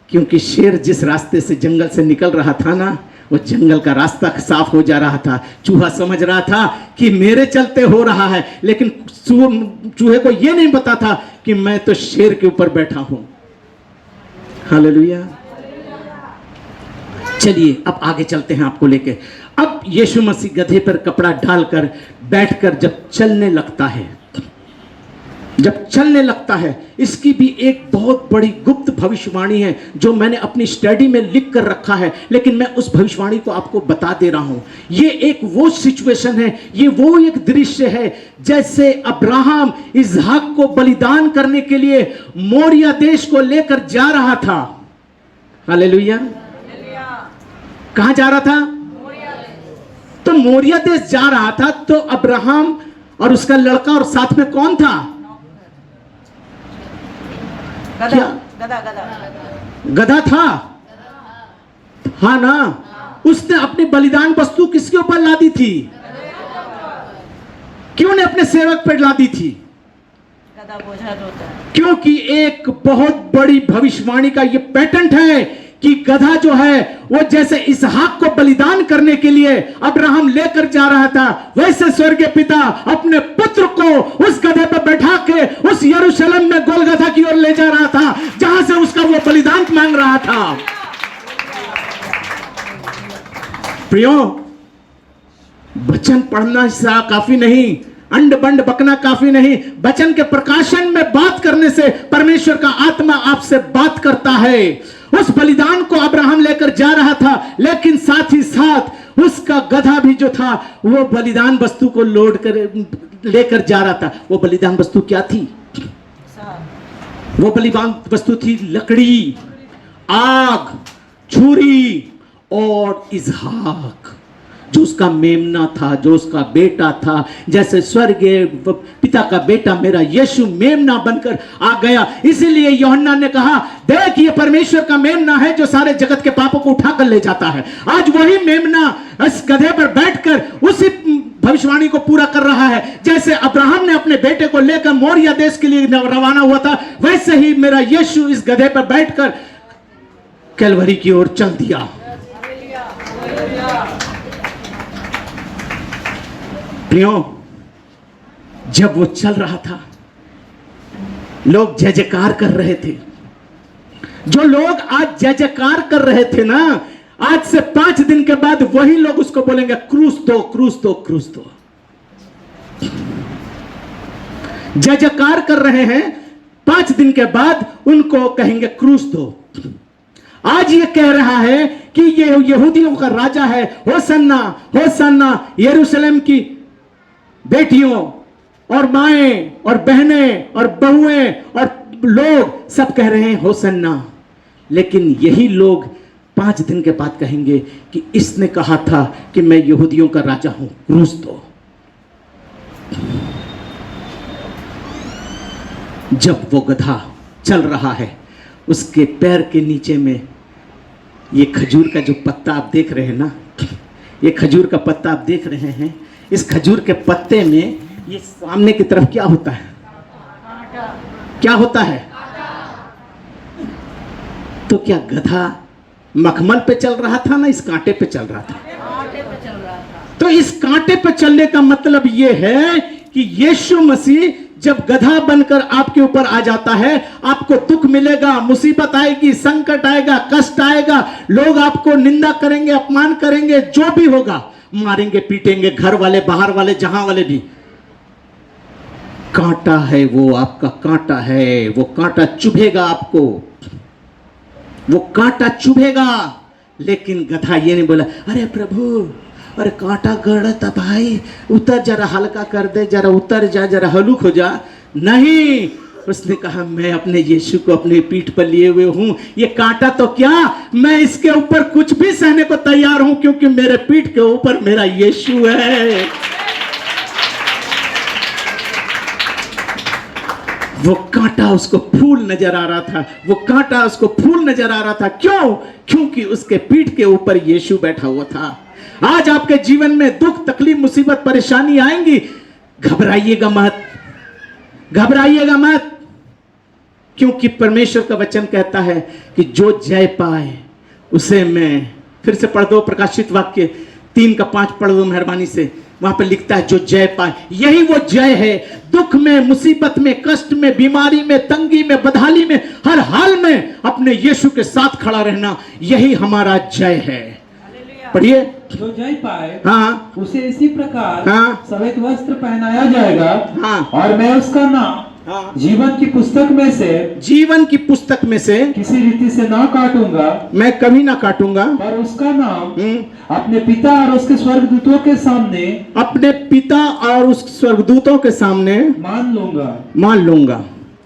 क्योंकि शेर जिस रास्ते से जंगल से निकल रहा था ना, वो जंगल का रास्ता साफ हो जा रहा था। चूहा समझ रहा था कि मेरे चलते हो रहा है, लेकिन चूहे को यह नहीं पता था कि मैं तो शेर के ऊपर बैठा हूं। हालेलुया। चलिए अब आगे चलते हैं आपको लेके। अब यीशु मसीह गधे पर कपड़ा डालकर बैठकर जब चलने लगता है, इसकी भी एक बहुत बड़ी गुप्त भविष्यवाणी है जो मैंने अपनी स्टडी में लिख कर रखा है, लेकिन मैं उस भविष्यवाणी को आपको बता दे रहा हूं। ये एक वो सिचुएशन है, ये वो एक दृश्य है जैसे अब्राहम इसहाक को बलिदान करने के लिए मोरिया देश को लेकर जा रहा था। हालेलुया। कहां जा रहा था? तो मोरिया देश जा रहा था, तो अब्राहम और उसका लड़का और साथ में कौन था? गधा था, हाँ ना। उसने अपनी बलिदान वस्तु किसके ऊपर लादी थी? क्यों ने अपने सेवक पर लादी थी? क्योंकि एक बहुत बड़ी भविष्यवाणी का ये पैटर्न है कि गधा जो है वो जैसे इसहाक को बलिदान करने के लिए अब्राहम लेकर जा रहा था, वैसे स्वर्गीय पिता अपने पुत्र को उस गधे पर बैठा के उस यरूशलेम में गोलगथा की ओर ले जा रहा था, जहां से उसका वो बलिदान मांग रहा था। प्रियो, वचन पढ़ना काफी नहीं, अंड बंड बकना काफी नहीं, वचन के प्रकाशन में बात करने से परमेश्वर का आत्मा आपसे बात करता है। उस बलिदान को अब्राहम लेकर जा रहा था, लेकिन साथ ही साथ उसका गधा भी जो था वो बलिदान वस्तु को लोड कर लेकर जा रहा था। वो बलिदान वस्तु क्या थी? वो बलिदान वस्तु थी लकड़ी, आग, छुरी और इसहाक जो उसका मेमना था, जो उसका बेटा था, जैसे स्वर्गीय पिता का बेटा मेरा यीशु मेमना बनकर आ गया। इसीलिए यूहन्ना ने कहा, देख ये परमेश्वर का मेमना है जो सारे जगत के पापों को उठाकर ले जाता है। आज वही मेमना इस गधे पर बैठकर उसी भविष्यवाणी को पूरा कर रहा है। जैसे अब्राहम ने अपने बेटे को लेकर मोरिया देश के लिए रवाना हुआ था, वैसे ही मेरा यीशु इस गधे पर बैठकर कैलवरी की ओर चल दिया। प्रियो, जब वो चल रहा था, लोग जय जयकार कर रहे थे। जो लोग आज जय जयकार कर रहे थे ना, आज से 5 दिन के बाद वही लोग उसको बोलेंगे, क्रूस दो, क्रूस दो, क्रूस दो। जय जयकार कर रहे हैं, 5 दिन के बाद उनको कहेंगे क्रूस दो। आज ये कह रहा है कि ये यहूदियों का राजा है, होसन्ना, होसन्ना। यरूशलेम की बेटियों और माएं और बहनें और बहुएं और लोग सब कह रहे हैं होसन्ना। लेकिन यही लोग 5 दिन के बाद कहेंगे कि इसने कहा था कि मैं यहूदियों का राजा हूं, क्रूस दो। जब वो गधा चल रहा है, उसके पैर के नीचे में ये खजूर का जो पत्ता आप देख रहे हैं ना, ये खजूर का पत्ता आप देख रहे हैं, इस खजूर के पत्ते में ये सामने की तरफ क्या होता है? क्या होता है? तो क्या गधा मखमल पे चल रहा था ना, इस कांटे पे चल रहा था? तो इस कांटे पे चलने का मतलब ये है कि यीशु मसीह जब गधा बनकर आपके ऊपर आ जाता है, आपको दुख मिलेगा, मुसीबत आएगी, संकट आएगा, कष्ट आएगा, लोग आपको निंदा करेंगे, अपमान करेंगे, जो भी होगा, मारेंगे, पीटेंगे, घर वाले, बाहर वाले, जहां वाले भी। कांटा है वो, आपका कांटा है, वो कांटा चुभेगा आपको, वो कांटा चुभेगा। लेकिन गधा ये नहीं बोला, अरे प्रभु, अरे कांटा गड़ता भाई, उतर जरा, हल्का कर दे, जरा उतर जा, जरा हलुक हो जा। नहीं, उसने कहा मैं अपने यीशु को अपने पीठ पर लिए हुए हूं, ये कांटा तो क्या, मैं इसके ऊपर कुछ भी सहने को तैयार हूं, क्योंकि मेरे पीठ के ऊपर मेरा यीशु है। वो कांटा उसको फूल नजर आ रहा था, वो कांटा उसको फूल नजर आ रहा था। क्यों? क्योंकि उसके पीठ के ऊपर यीशु बैठा हुआ था। आज आपके जीवन में दुख, तकलीफ, मुसीबत, परेशानी आएंगी, घबराइएगा मत, घबराइएगा मत, क्योंकि परमेश्वर का वचन कहता है कि जो जय पाए उसे मैं, फिर से पढ़ दो प्रकाशित वाक्य 3 का 5 पढ़ दो मेहरबानी से। वहां पर लिखता है जो जय पाए, यही वो जय है। दुख में, मुसीबत में, कष्ट में, बीमारी में, तंगी में, बदहाली में, हर हाल में अपने यीशु के साथ खड़ा रहना, यही हमारा जय है। पढ़िए। जो जय पाए, हाँ, उसे इसी प्रकार, हाँ, सफेद वस्त्र पहनाया जाएगा, हाँ, और मैं उसका नाम, हाँ, जीवन की पुस्तक में से, जीवन की पुस्तक में से किसी रीति से ना काटूंगा, मैं कभी ना काटूंगा, पर उसका नाम अपने पिता और उसके स्वर्गदूतों के सामने, अपने पिता और उस स्वर्गदूतों के सामने मान लूंगा, मान लूंगा।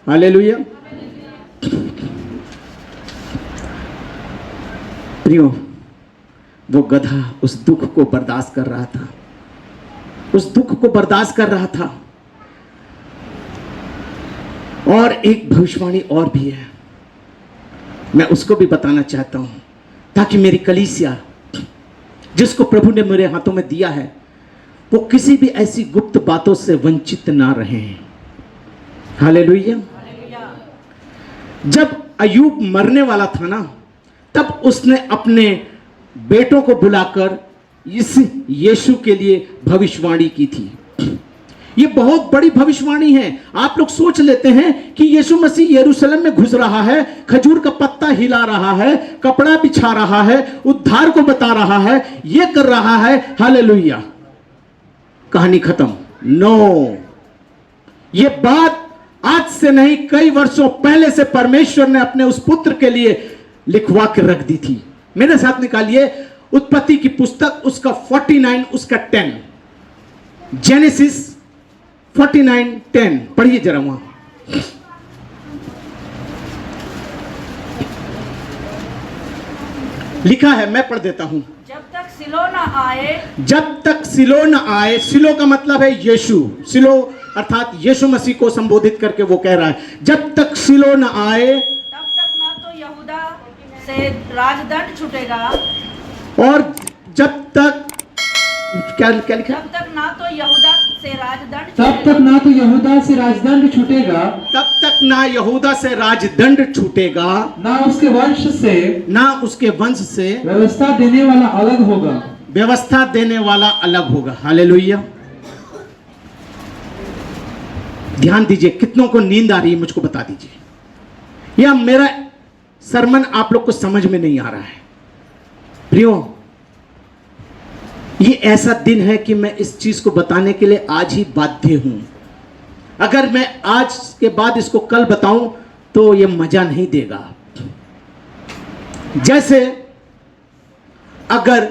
हालेलुया। प्रियो, वो गधा उस दुख को बर्दाश्त कर रहा था, उस दुख को बर्दाश्त कर रहा था। और एक भविष्यवाणी और भी है, मैं उसको भी बताना चाहता हूं, ताकि मेरी कलीसिया जिसको प्रभु ने मेरे हाथों में दिया है, वो किसी भी ऐसी गुप्त बातों से वंचित ना रहे। हालेलुया। जब अय्यूब मरने वाला था ना, तब उसने अपने बेटों को बुलाकर इस यीशु के लिए भविष्यवाणी की थी। ये बहुत बड़ी भविष्यवाणी है। आप लोग सोच लेते हैं कि यीशु मसीह यरूशलेम में घुस रहा है, खजूर का पत्ता हिला रहा है, कपड़ा बिछा रहा है, उद्धार को बता रहा है, ये कर रहा है, हालेलुया, कहानी खत्म। नो, ये बात आज से नहीं, कई वर्षों पहले से परमेश्वर ने अपने उस पुत्र के लिए लिखवा के रख दी थी। मेरे साथ निकालिए उत्पत्ति की पुस्तक, उसका 49, उसका 10, जेनेसिस 49:10 पढ़िए जरा वहां। लिखा है, मैं पढ़ देता हूं। जब तक सिलो न आए, जब तक सिलो न आए, सिलो का मतलब है यीशु, सिलो अर्थात यीशु मसीह को संबोधित करके वो कह रहा है, जब तक सिलो न आए तब तक ना तो यहूदा से राजदंड छूटेगा, और जब तक क्या क्या लिखा? तब तक ना तो यहूदा से राजदंड तब तक ना तो यहूदा से राजदंड छूटेगा, तब तक ना यहूदा से राजदंड छूटेगा, ना उसके वंश से, ना उसके वंश से व्यवस्था देने वाला अलग होगा। व्यवस्था देने वाला अलग होगा। हालेलुया। ध्यान दीजिए, कितनों को नींद आ रही है मुझको बता दीजिए, या मेरा सरमन आप लोग को समझ में नहीं आ रहा है। प्रियो, ये ऐसा दिन है कि मैं इस चीज को बताने के लिए आज ही बाध्य हूं। अगर मैं आज के बाद इसको कल बताऊं तो ये मजा नहीं देगा। जैसे अगर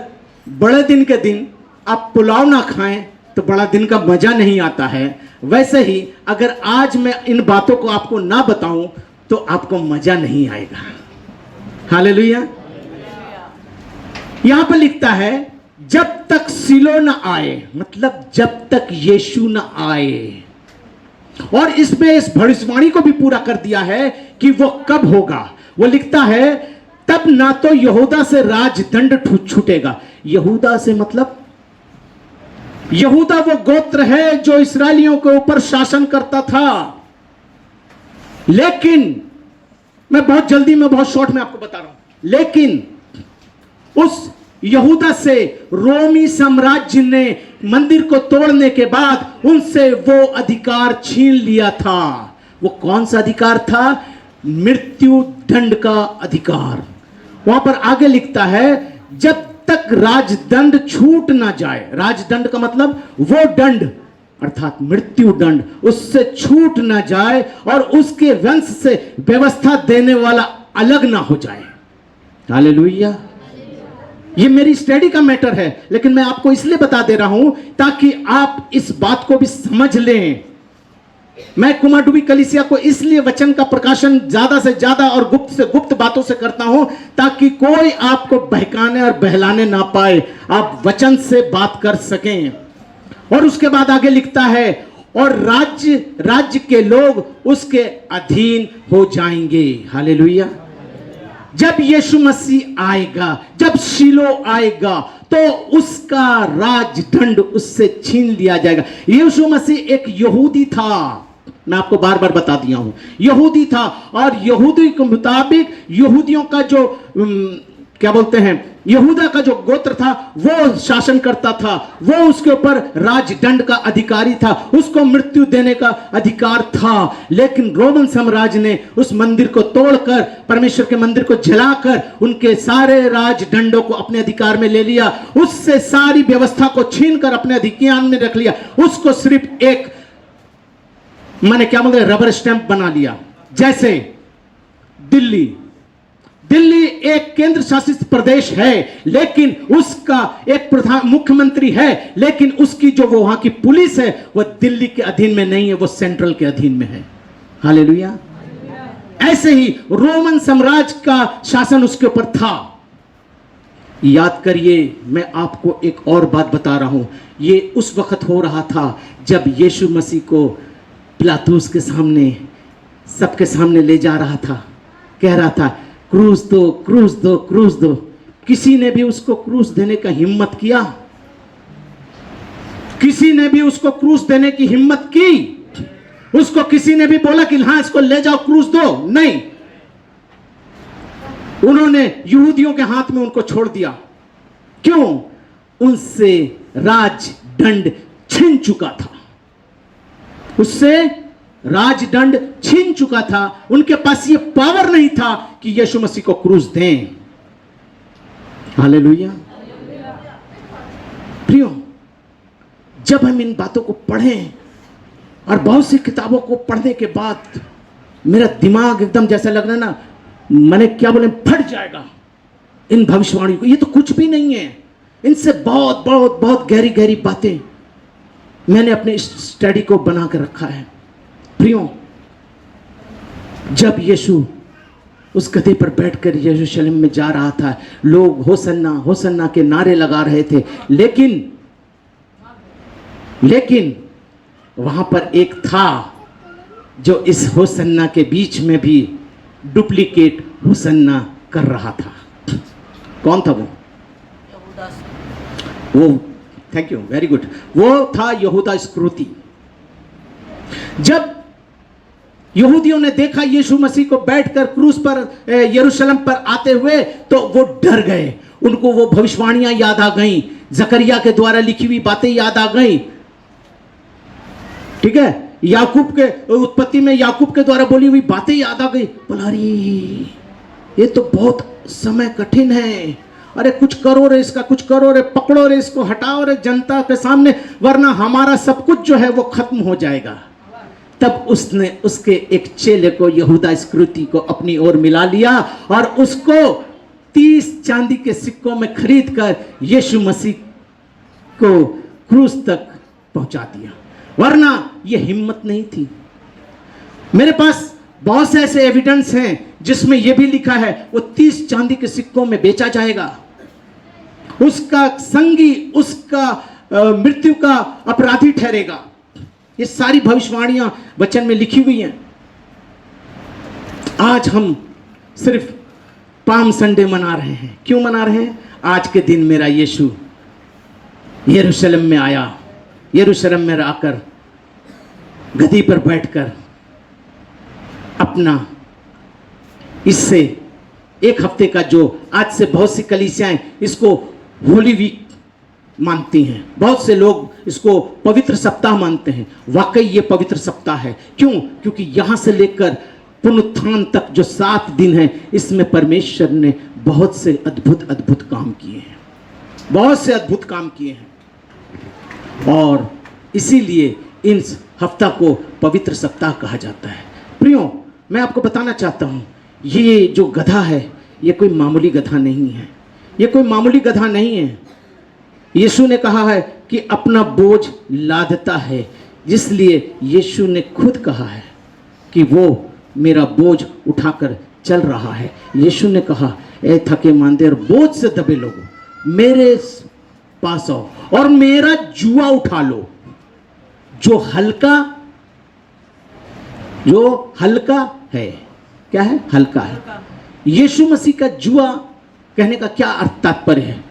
बड़े दिन के दिन आप पुलाव ना खाएं तो बड़ा दिन का मजा नहीं आता है, वैसे ही अगर आज मैं इन बातों को आपको ना बताऊं तो आपको मजा नहीं आएगा। हालेलुया। यहां पर लिखता है जब तक सिलो न आए, मतलब जब तक यीशु न आए। और इसमें इस भविष्यवाणी को भी पूरा कर दिया है कि वो कब होगा। वो लिखता है तब ना तो यहूदा से राजदंड छूटेगा। यहूदा से मतलब यहूदा वो गोत्र है जो इस्राएलियों के ऊपर शासन करता था। लेकिन मैं बहुत जल्दी में, बहुत शॉर्ट में आपको बता रहा हूं, लेकिन उस यहूदा से रोमी साम्राज्य ने मंदिर को तोड़ने के बाद उनसे वो अधिकार छीन लिया था। वो कौन सा अधिकार था? मृत्यु दंड का अधिकार। वहां पर आगे लिखता है जब तक राजदंड छूट ना जाए। राजदंड का मतलब वो दंड अर्थात मृत्यु दंड उससे छूट ना जाए और उसके वंश से व्यवस्था देने वाला अलग ना हो जाए। हालेलुया। ये मेरी स्टडी का मैटर है, लेकिन मैं आपको इसलिए बता दे रहा हूं ताकि आप इस बात को भी समझ लें। मैं कुमारडुबी कलीसिया को इसलिए वचन का प्रकाशन ज्यादा से ज्यादा और गुप्त से गुप्त बातों से करता हूं ताकि कोई आपको बहकाने और बहलाने ना पाए, आप वचन से बात कर सकें। और उसके बाद आगे लिखता है और राज्य के लोग उसके अधीन हो जाएंगे। हालेलुया। जब यीशु मसीह आएगा, जब शीलो आएगा तो उसका राजदंड उससे छीन लिया जाएगा। यीशु मसीह एक यहूदी था, मैं आपको बार बार बता दिया हूं, यहूदी था। और यहूदी के मुताबिक यहूदियों का जो क्या बोलते हैं, यहूदा का जो गोत्र था वो शासन करता था, वो उसके ऊपर राजदंड का अधिकारी था, उसको मृत्यु देने का अधिकार था। लेकिन रोमन साम्राज्य ने उस मंदिर को तोड़कर, परमेश्वर के मंदिर को जलाकर उनके सारे राजदंडों को अपने अधिकार में ले लिया, उससे सारी व्यवस्था को छीनकर अपने अधिकार में रख लिया, उसको सिर्फ एक मैंने क्या बोलते रबर स्टैंप बना लिया। जैसे दिल्ली एक केंद्र शासित प्रदेश है, लेकिन उसका एक प्रधान मुख्यमंत्री है, लेकिन उसकी जो वो वहां की पुलिस है वो दिल्ली के अधीन में नहीं है, वो सेंट्रल के अधीन में है। हालेलुया। ऐसे ही रोमन साम्राज्य का शासन उसके ऊपर था। याद करिए, मैं आपको एक और बात बता रहा हूं, ये उस वक्त हो रहा था जब यीशु मसीह को पिलातुस के सामने, सबके सामने ले जा रहा था, कह रहा था क्रूस दो, क्रूस दो, क्रूस दो। किसी ने भी उसको क्रूस देने का हिम्मत किया? किसी ने भी उसको क्रूस देने की हिम्मत की? उसको किसी ने भी बोला कि हां इसको ले जाओ क्रूस दो? नहीं। उन्होंने यहूदियों के हाथ में उनको छोड़ दिया। क्यों? उनसे राजदंड छिन चुका था, उससे राजदंड छीन चुका था। उनके पास ये पावर नहीं था कि यीशु मसीह को क्रूस दें। हालेलुया। प्रियो, जब हम इन बातों को पढ़ें और बहुत सी किताबों को पढ़ने के बाद मेरा दिमाग एकदम जैसा लग रहा है ना, मैंने क्या बोले, फट जाएगा इन भविष्यवाणी को। ये तो कुछ भी नहीं है, इनसे बहुत बहुत बहुत गहरी गहरी बातें मैंने अपने स्टडी को बना कर रखा है। प्रियो, जब यीशु उस गधे पर बैठकर यरूशलेम में जा रहा था। लोग होसन्ना होसन्ना के नारे लगा रहे थे, लेकिन वहां पर एक था जो इस होसन्ना के बीच में भी डुप्लीकेट होसन्ना कर रहा था। कौन था वो? थैंक यू, वेरी गुड, वो था यहूदा इस्करियोती। जब यहूदियों ने देखा यीशु मसीह को बैठकर क्रूस पर यरूशलेम पर आते हुए, तो वो डर गए। उनको वो भविष्यवाणियां याद आ गईं, जकरिया के द्वारा लिखी हुई बातें याद आ गईं। ठीक है, याकूब के उत्पत्ति में याकूब के द्वारा बोली हुई बातें याद आ गई। बोला अरे ये तो बहुत समय कठिन है, अरे कुछ करो रे इसका, कुछ करो रे, पकड़ो रे इसको, हटाओ रे जनता के सामने, वरना हमारा सब कुछ जो है वो खत्म हो जाएगा। तब उसने उसके एक चेले को, यहूदा इस्करियोती को अपनी ओर मिला लिया और उसको 30 चांदी के सिक्कों में खरीद कर यीशु मसीह को क्रूस तक पहुंचा दिया। वरना ये हिम्मत नहीं थी। मेरे पास बहुत से ऐसे एविडेंस हैं जिसमें यह भी लिखा है वो 30 चांदी के सिक्कों में बेचा जाएगा, उसका संगी उसका मृत्यु का अपराधी ठहरेगा। ये सारी भविष्यवाणियां वचन में लिखी हुई हैं। आज हम सिर्फ पाम संडे मना रहे हैं। क्यों मना रहे हैं? आज के दिन मेरा यीशु यरूशलेम में आया, यरूशलेम में आकर गद्दी पर बैठकर अपना, इससे एक हफ्ते का जो आज से बहुत सी कलीसियाएं इसको होली वीक मानती हैं, बहुत से लोग इसको पवित्र सप्ताह मानते हैं। वाकई ये पवित्र सप्ताह है। क्यों? क्योंकि यहाँ से लेकर पुनरुत्थान तक जो 7 दिन है, इसमें परमेश्वर ने बहुत से अद्भुत काम किए हैं, बहुत से अद्भुत काम किए हैं, और इसीलिए इन हफ्ता को पवित्र सप्ताह कहा जाता है। प्रियो, मैं आपको बताना चाहता हूँ, ये जो गधा है ये कोई मामूली गधा नहीं है, ये कोई मामूली गधा नहीं है। यीशु ने कहा है कि अपना बोझ लादता है, इसलिए यीशु ने खुद कहा है कि वो मेरा बोझ उठाकर चल रहा है। यीशु ने कहा, ए थके मांदे और बोझ से दबे लोगों, मेरे पास आओ और मेरा जुआ उठा लो, जो हल्का है। क्या है? हल्का है। यीशु मसीह का जुआ कहने का क्या अर्थ, तात्पर्य है?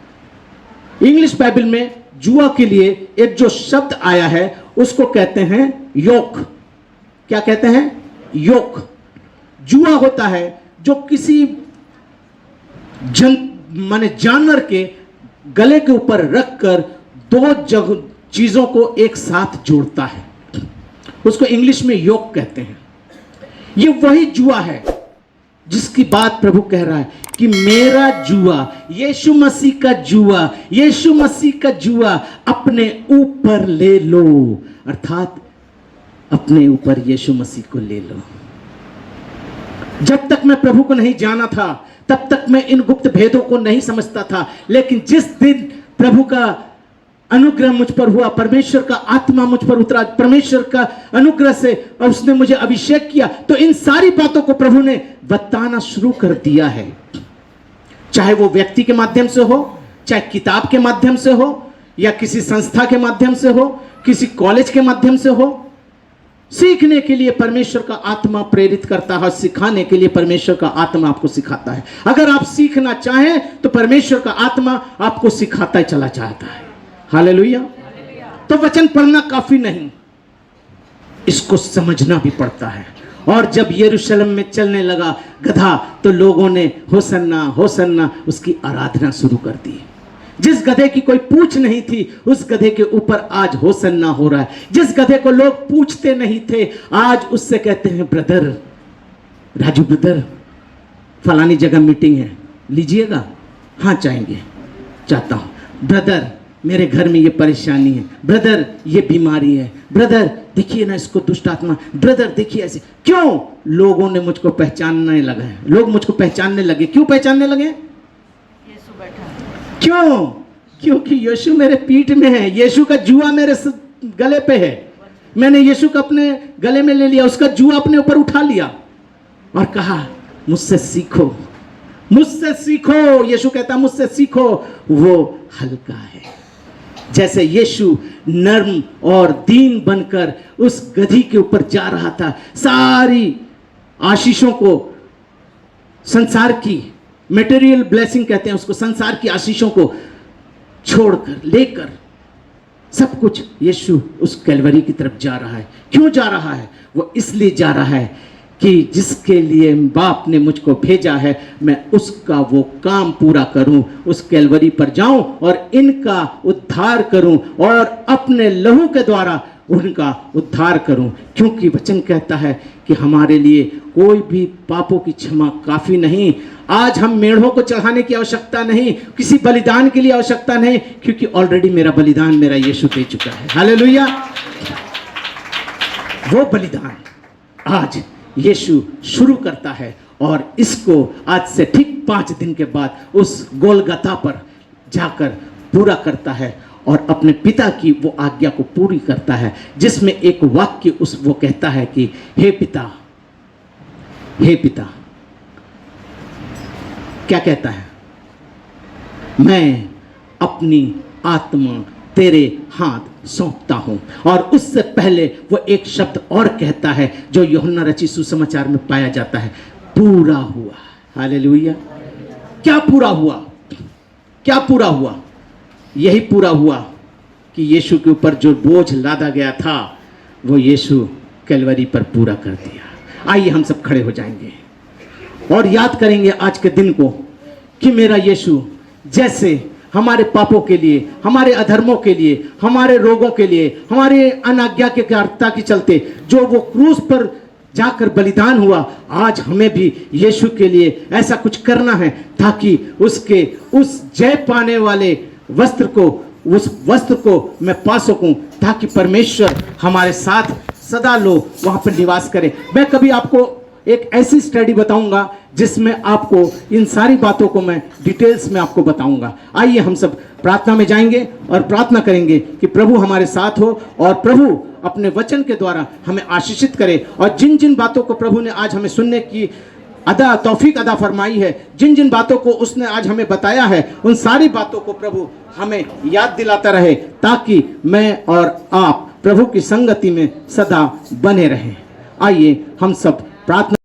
इंग्लिश बाइबल में जुआ के लिए एक जो शब्द आया है उसको कहते हैं योक। क्या कहते हैं? योक। जुआ होता है जो किसी जानवर के गले के ऊपर रखकर 2 चीजों को एक साथ जोड़ता है, उसको इंग्लिश में योक कहते हैं। ये वही जुआ है जिसकी बात प्रभु कह रहा है कि मेरा जुआ, यीशु मसीह का जुआ, यीशु मसीह का जुआ अपने ऊपर ले लो, अर्थात अपने ऊपर यीशु मसीह को ले लो। जब तक मैं प्रभु को नहीं जाना था तब तक मैं इन गुप्त भेदों को नहीं समझता था, लेकिन जिस दिन प्रभु का अनुग्रह मुझ पर हुआ, परमेश्वर का आत्मा मुझ पर उतरा, परमेश्वर का अनुग्रह से और उसने मुझे अभिषेक किया, तो इन सारी बातों को प्रभु ने बताना शुरू कर दिया है। चाहे वो व्यक्ति के माध्यम से हो, चाहे किताब के माध्यम से हो, या किसी संस्था के माध्यम से हो, किसी कॉलेज के माध्यम से हो। सीखने के लिए परमेश्वर का आत्मा प्रेरित करता है, सिखाने के लिए परमेश्वर का आत्मा आपको सिखाता है। अगर आप सीखना चाहें तो परमेश्वर का आत्मा आपको सिखाता ही चला जाता है। हालेलुया। तो वचन पढ़ना काफी नहीं, इसको समझना भी पड़ता है। और जब यरूशलेम में चलने लगा गधा, तो लोगों ने होसन्ना होसन्ना उसकी आराधना शुरू कर दी। जिस गधे की कोई पूछ नहीं थी, उस गधे के ऊपर आज होसन्ना हो रहा है। जिस गधे को लोग पूछते नहीं थे, आज उससे कहते हैं, ब्रदर राजू ब्रदर, फलानी जगह मीटिंग है, लीजिएगा? हाँ चाहेंगे, चाहता हूं। ब्रदर मेरे घर में ये परेशानी है, ब्रदर ये बीमारी है, ब्रदर देखिए ना इसको दुष्ट आत्मा, ब्रदर देखिए ऐसे। क्यों? लोगों ने मुझको पहचानने लगे हैं, लोग मुझको पहचानने लगे। क्यों पहचानने लगे? क्यों? क्योंकि यीशु मेरे पीठ में है, यीशु का जुआ मेरे गले पे है। मैंने यीशु को अपने गले में ले लिया, उसका जुआ अपने ऊपर उठा लिया और कहा मुझसे सीखो, मुझसे सीखो। यीशु कहता है मुझसे सीखो, वो हल्का है। जैसे यीशु नर्म और दीन बनकर उस गधी के ऊपर जा रहा था, सारी आशीषों को, संसार की मटेरियल ब्लेसिंग कहते हैं उसको, संसार की आशीषों को छोड़कर, लेकर सब कुछ यीशु उस कैलवरी की तरफ जा रहा है। क्यों जा रहा है? वो इसलिए जा रहा है कि जिसके लिए बाप ने मुझको भेजा है, मैं उसका वो काम पूरा करूं, उस कैलवरी पर जाऊं और इनका उद्धार करूं और अपने लहू के द्वारा उनका उद्धार करूं। क्योंकि वचन कहता है कि हमारे लिए कोई भी पापों की क्षमा काफी नहीं। आज हम मेढ़ों को चढ़ाने की आवश्यकता नहीं, किसी बलिदान के लिए आवश्यकता नहीं, क्योंकि ऑलरेडी मेरा बलिदान मेरा यीशु दे चुका है। हालेलुया। वो बलिदान आज यीशु शुरू करता है और इसको आज से ठीक 5 दिन के बाद उस गोलगथा पर जाकर पूरा करता है और अपने पिता की वो आज्ञा को पूरी करता है, जिसमें एक वाक्य वो कहता है कि हे पिता, हे पिता। क्या कहता है? मैं अपनी आत्मा तेरे हाथ सौंपता हूं। और उससे पहले वो एक शब्द और कहता है जो यूहन्ना रचित सुसमाचार में पाया जाता है, पूरा हुआ। हालेलुया। क्या पूरा हुआ? क्या पूरा हुआ? यही पूरा हुआ कि यीशु के ऊपर जो बोझ लादा गया था वो यीशु कैलवरी पर पूरा कर दिया। आइए हम सब खड़े हो जाएंगे और याद करेंगे आज के दिन को कि मेरा यीशु जैसे हमारे पापों के लिए, हमारे अधर्मों के लिए, हमारे रोगों के लिए, हमारे अनाज्ञाकारिता के चलते जो वो क्रूस पर जाकर बलिदान हुआ, आज हमें भी यीशु के लिए ऐसा कुछ करना है ताकि उसके उस जय पाने वाले वस्त्र को, उस वस्त्र को मैं पा सकूं, ताकि परमेश्वर हमारे साथ सदा लोग वहां पर निवास करें। मैं कभी आपको एक ऐसी स्टडी बताऊंगा जिसमें आपको इन सारी बातों को मैं डिटेल्स में आपको बताऊंगा। आइए हम सब प्रार्थना में जाएंगे और प्रार्थना करेंगे कि प्रभु हमारे साथ हो और प्रभु अपने वचन के द्वारा हमें आशीषित करे। और जिन जिन बातों को प्रभु ने आज हमें सुनने की तौफीक अदा फरमाई है, जिन जिन बातों को उसने आज हमें बताया है, उन सारी बातों को प्रभु हमें याद दिलाता रहे, ताकि मैं और आप प्रभु की संगति में सदा बने रहें। आइए हम सब प्रार्थना